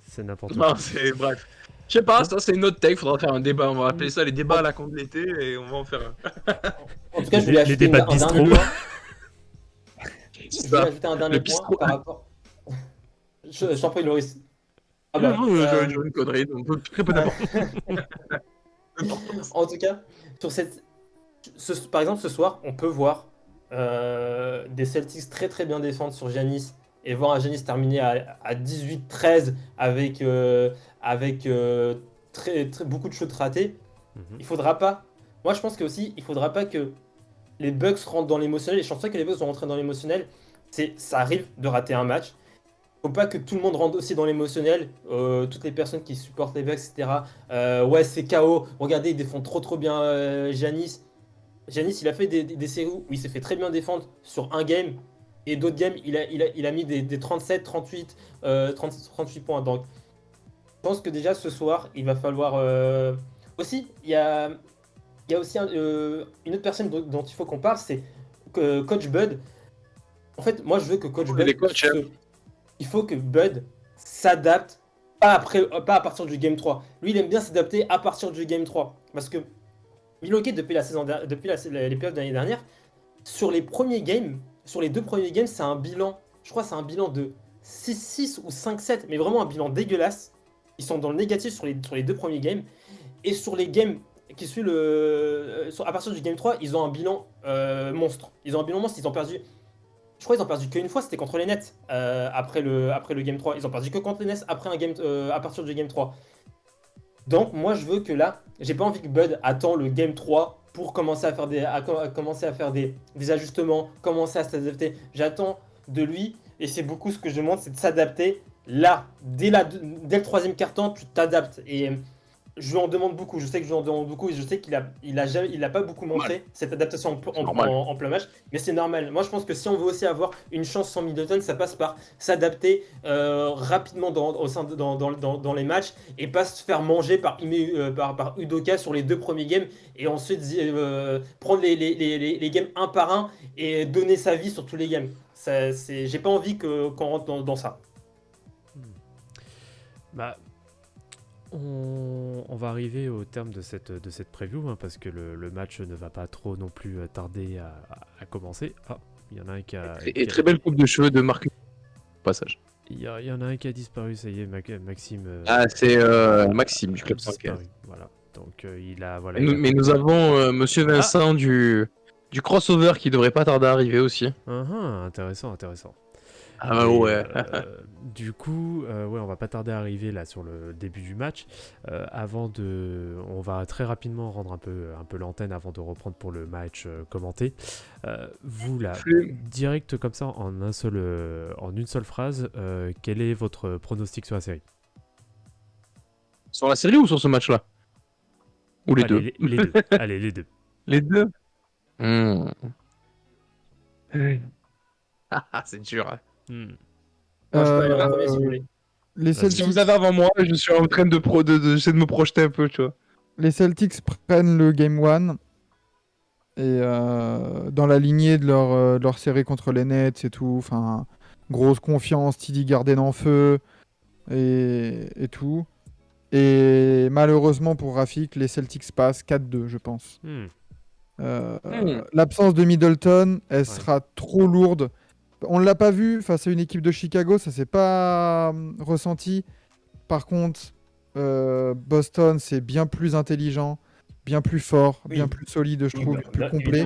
C'est n'importe Non, quoi. c'est bref. Je sais pas, ça c'est une autre take, faudra faire un débat, on va appeler ça les débats à la con de l'été et on va en faire un. En tout cas, je Les voulais ajouter débats de un dernier bistrot. point. Je voulais ajouter un dernier Le point bistrot. par rapport. Je t'en prie, Loris. Ah bah, Non, j'ai une connerie, donc très peu d'importance. en tout cas, sur par exemple, ce soir, on peut voir des Celtics très très bien défendre sur Giannis et voir un Giannis terminer à 18-13 avec beaucoup de shoots ratés. Mhm. Il faudra pas. Moi, je pense que aussi, il faudra pas que les Bucks rentrent dans l'émotionnel. Et je pense pas que les Bucks vont rentrer dans l'émotionnel. Ça arrive de rater un match. Faut pas que tout le monde rentre aussi dans l'émotionnel. Toutes les personnes qui supportent les Bucks, etc. Ouais, c'est KO. Regardez, ils défendent trop bien Giannis. Giannis, il a fait des séries où il s'est fait très bien défendre sur un game. Et d'autres games, il a mis des 37, 38, 38 points. Donc, je pense que déjà ce soir, il va falloir. Aussi, il y a aussi une autre personne dont il faut qu'on parle, c'est Coach Bud. En fait, moi, je veux que Coach Bud. Les coachs, il faut que Bud s'adapte pas à partir du Game 3. Lui, il aime bien s'adapter à partir du Game 3. Parce que Milwaukee, les playoffs de l'année dernière, sur les premiers games, sur les deux premiers games, c'est un bilan, je crois que c'est un bilan de 6-6 ou 5-7, mais vraiment un bilan dégueulasse. Ils sont dans le négatif sur les deux premiers games. Et sur les games qui suivent à partir du game 3, ils ont un bilan monstre. Ils ont un bilan monstre, ils ont perdu. Je crois qu'ils ont perdu qu'une fois, c'était contre les Nets après le game 3. Ils ont perdu que contre les Nets à partir du game 3. Donc moi je veux que là, j'ai pas envie que Bud attend le game 3 pour commencer à faire des ajustements, commencer à s'adapter. J'attends de lui, et c'est beaucoup ce que je demande, c'est de s'adapter là. Dès le troisième quart-temps, tu t'adaptes. Et je lui en demande beaucoup, je sais que je lui en demande beaucoup, et je sais qu'il a pas beaucoup montré cette adaptation en plein match, mais c'est normal. Moi je pense que si on veut aussi avoir une chance sans Middleton, ça passe par s'adapter rapidement dans les matchs, et pas se faire manger par Udoka sur les deux premiers games, et ensuite prendre les games un par un et donner sa vie sur tous les games. J'ai pas envie qu'on rentre dans ça. Bah, on va arriver au terme de cette preview, hein, parce que le match ne va pas trop non plus tarder à commencer. Ah, il y en a un qui a... Et très belle coupe de cheveux de Marcus. Passage. Il y en a un qui a disparu, ça y est, Maxime. C'est Maxime du Club a disparu, 115. voilà. Donc il a... Voilà, Mais nous avons Monsieur Vincent du crossover qui devrait pas tarder à arriver aussi. Intéressant. Ah Et, ouais. Du coup, on va pas tarder à arriver là sur le début du match. On va très rapidement rendre un peu l'antenne avant de reprendre pour le match commenté. Vous là, direct comme ça en une seule phrase, quel est votre pronostic sur la série? Sur la série ou sur ce match-là? Ou les deux? Les deux. Allez, les deux. Les deux. C'est dur. Hein. Moi, je peux aller en premier si vous voulez. Les Si Celtics, vous avez avant moi, je suis en train d'essayer de me projeter un peu, tu vois. les Celtics prennent le Game 1 et dans la lignée de leur série contre les Nets et tout, enfin, grosse confiance, TD Garden en feu et tout. Et malheureusement pour Rafik, les Celtics passent 4-2, je pense. L'absence de Middleton, elle sera trop lourde. On ne l'a pas vu face à une équipe de Chicago, ça s'est pas ressenti. Par contre, Boston, c'est bien plus intelligent, bien plus fort, bien plus solide, je trouve, plus complet.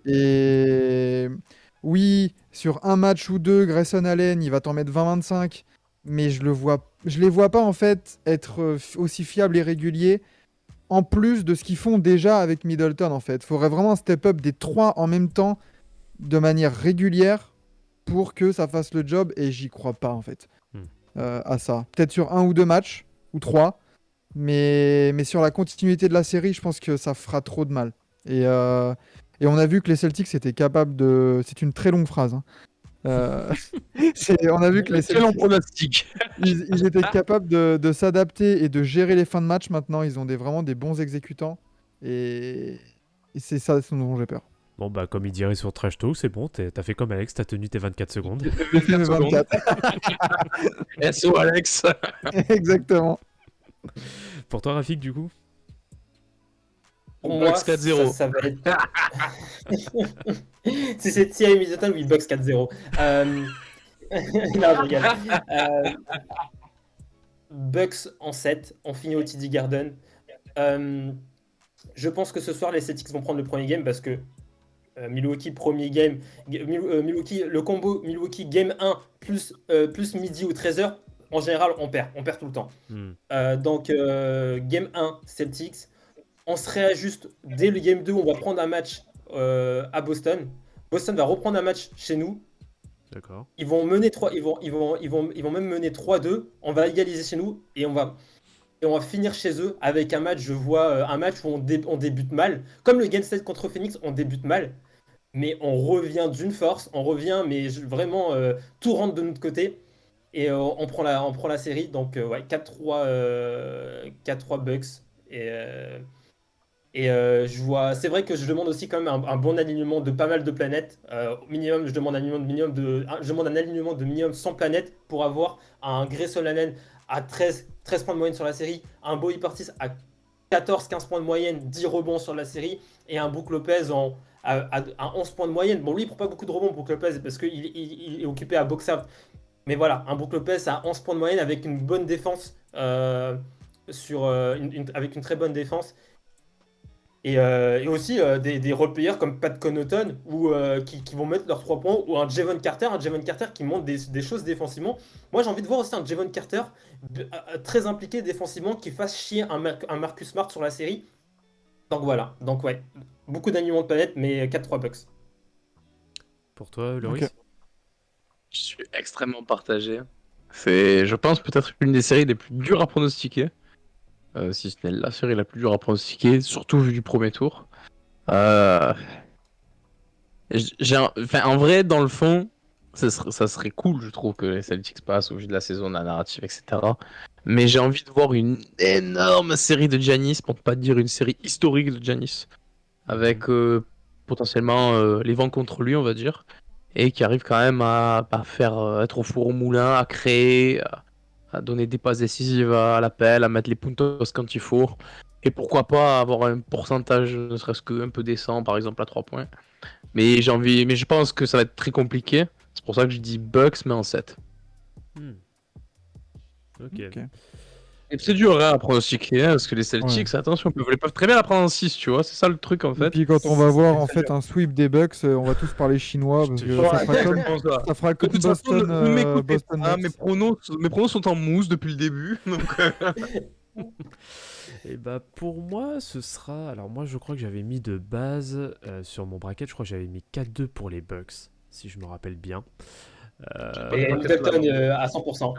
Et oui, sur un match ou deux, Grayson Allen, il va t'en mettre 20-25, mais je les vois pas en fait être aussi fiables et réguliers. En plus de ce qu'ils font déjà avec Middleton, en fait. Il faudrait vraiment un step-up des trois en même temps, de manière régulière, pour que ça fasse le job, et j'y crois pas, en fait, à ça. Peut-être sur un ou deux matchs, ou trois, mais sur la continuité de la série, je pense que ça fera trop de mal. Et on a vu que les Celtics étaient capables de... C'est une très longue phrase, hein. On a vu que les Celtics, ils étaient capables de s'adapter et de gérer les fins de match. Maintenant, ils ont vraiment des bons exécutants. Et c'est ça dont j'ai peur. Bon, bah, comme il dirait sur Trash Talk, c'est bon, t'as fait comme Alex, t'as tenu tes 24 secondes. J'ai fait mes 24. SO Alex. Exactement. Pour toi, Rafik, du coup? Pour moi, Bucks 4-0. ça va être... Si c'est Thierry Middleton, oui, Bucks 4-0. Non, je rigole. Bucks en 7, on finit au TD Garden. Je pense que ce soir, les Celtics vont prendre le premier game parce que Milwaukee, premier game. Milwaukee, le combo Milwaukee game 1 plus midi ou 13h, en général, on perd tout le temps. Donc, game 1, Celtics. On se réajuste dès le game 2, on va prendre un match à Boston. Boston va reprendre un match chez nous. D'accord. Ils vont mener 3, ils vont même mener 3-2. On va égaliser chez nous et on va finir chez eux avec un match. Je vois un match où on débute mal. Comme le Game 7 contre Phoenix, on débute mal. Mais on revient d'une force. On revient, mais vraiment, tout rentre de notre côté. Et on prend la série. Donc, ouais, 4-3 Bucks. Et Et c'est vrai que je demande aussi quand même un bon alignement de pas mal de planètes. Au minimum, je demande un alignement de minimum 100 planètes pour avoir un Grayson Allen à 13 points de moyenne sur la série, un Bobby Portis à 14-15 points de moyenne, 10 rebonds sur la série, et un Brook Lopez à 11 points de moyenne. Bon, lui, il prend pas beaucoup de rebonds, Brook Lopez, parce qu'il est occupé à box-out. Mais voilà, un Brook Lopez à 11 points de moyenne avec une bonne défense, avec une très bonne défense. Et aussi des role-players comme Pat Connaughton qui vont mettre leurs 3 points, ou un Javon Carter qui montre des choses défensivement. Moi, j'ai envie de voir aussi un Javon Carter très impliqué défensivement, qui fasse chier un Marcus Smart sur la série. Donc voilà, donc ouais, beaucoup d'alignements de planète, mais 4-3 Bucks. Pour toi, Loris? Ok. Je suis extrêmement partagé. C'est, je pense, peut-être une des séries les plus dures à pronostiquer. Si ce n'est la série la plus dure à pronostiquer, surtout vu du premier tour. Euh, enfin, en vrai, dans le fond, ça serait cool, je trouve, que les Celtics passent au vu de la saison, de la narrative, etc. Mais j'ai envie de voir une énorme série de Giannis, pour ne pas dire une série historique de Giannis, avec potentiellement les vents contre lui, on va dire, et qui arrive quand même à faire être au four au moulin, à créer, à donner des passes décisives à l'appel, à mettre les puntos quand il faut, et pourquoi pas avoir un pourcentage, ne serait-ce qu'un peu décent, par exemple à 3 points. Mais je pense que ça va être très compliqué. C'est pour ça que je dis Bucks, mais en 7. Hmm. Ok. Ok. Et c'est dur à pronostiquer, parce que les Celtics, attention, ils peuvent très bien la prendre en 6, tu vois, c'est ça le truc en Et fait. puis quand on va voir en c'est fait un sweep des Bucks, on va tous parler chinois parce que ça fera comme De toute façon, Boston, ne m'écoutez Boston pas, Nets. mes pronos sont en mousse depuis le début. Donc, Et bah pour moi, ce sera. Alors moi, je crois que j'avais mis de base sur mon bracket, je crois que j'avais mis 4-2 pour les Bucks, si je me rappelle bien. Et Middleton à 100%.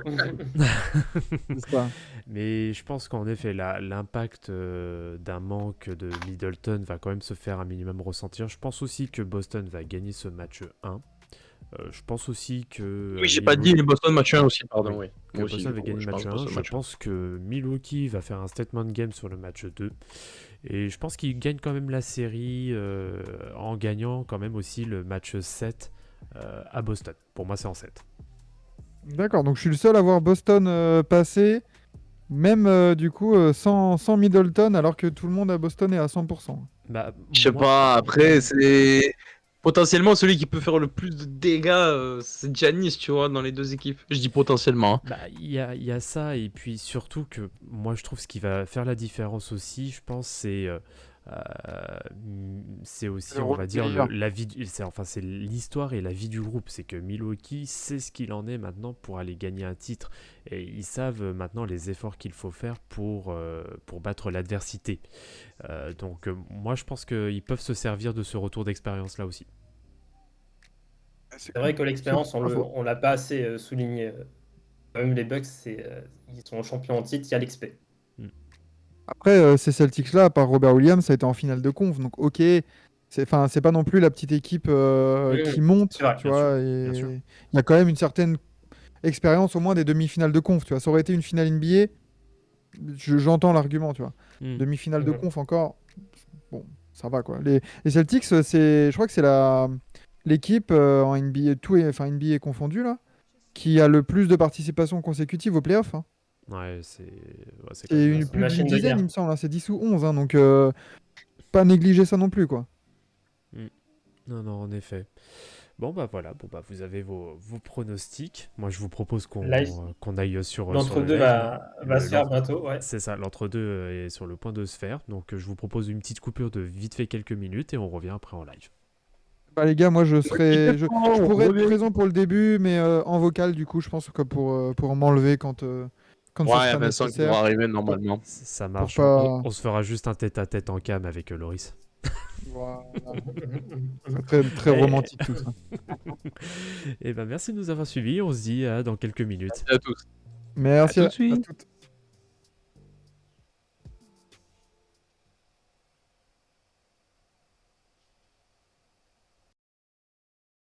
C'est ça. Mais je pense qu'en effet, l'impact d'un manque de Middleton va quand même se faire un minimum ressentir. Je pense aussi que Boston va gagner ce match 1. Je pense aussi que. oui, j'ai pas dit les Boston match 1 aussi, pardon, oui. Que Moi aussi, Boston du va coup, gagner je le pense match 1. Boston Je match 1. pense que Milwaukee va faire un statement game sur le match 2. Et je pense qu'il gagne quand même la série en gagnant quand même aussi le match 7 à Boston. Pour moi, c'est en 7. D'accord, donc je suis le seul à voir Boston passer, même du coup sans Middleton, alors que tout le monde à Boston est à 100%. Bah, Je sais moi, pas, après, c'est potentiellement celui qui peut faire le plus de dégâts, c'est Giannis, tu vois, dans les deux équipes. Je dis potentiellement. Hein. bah, il y a ça, et puis surtout que moi je trouve ce qui va faire la différence aussi, je pense, c'est aussi, Le on va dire, role-player. c'est l'histoire et la vie du groupe. C'est que Milwaukee sait ce qu'il en est maintenant pour aller gagner un titre. Et ils savent maintenant les efforts qu'il faut faire pour battre l'adversité. Donc moi je pense qu'ils peuvent se servir de ce retour d'expérience là aussi. C'est vrai que l'expérience, on l'a pas assez souligné. Quand même, les Bucks, ils sont champions en titre, il y a l'expé. Après, ces Celtics-là, à part Robert Williams, ça a été en finale de conf. Donc, ok, c'est pas non plus la petite équipe qui monte, C'est vrai, tu bien sûr, vois. bien sûr. Et il y a quand même une certaine expérience au moins des demi-finales de conf, tu vois. Ça aurait été une finale NBA, j'entends l'argument, tu vois. Hmm. Demi-finale de conf encore, bon, ça va, quoi. Les Celtics, je crois que c'est l'équipe en NBA, enfin NBA confondu, là, qui a le plus de participations consécutives aux playoffs. Hein. Ouais, c'est quand C'est même plus d'une machine de dizaine, guerre. il me semble. Hein. C'est 10 ou 11. Hein, donc, pas négliger ça non plus, quoi. Non, non, en effet. Bon, bah voilà, vous avez vos pronostics. Moi, je vous propose Live. qu'on aille sur le L'entre-deux live. va se faire bientôt, ouais. C'est ça, l'entre-deux est sur le point de se faire. Donc, je vous propose une petite coupure de vite fait quelques minutes et on revient après en live. Bah, les gars, moi, je pourrais être présent pour le début, mais en vocal, du coup, je pense que pour m'enlever quand ça Ouais, sera Vincent qui nécessaire. devra arriver normalement. Ça Pour marche. pas... On se fera juste un tête-à-tête en cam avec Loris. Voilà. C'est très, très Et- romantique, tout ça. Et ben merci de nous avoir suivis. On se dit à dans quelques minutes. Merci à tous. Merci À tout de à suite. toutes.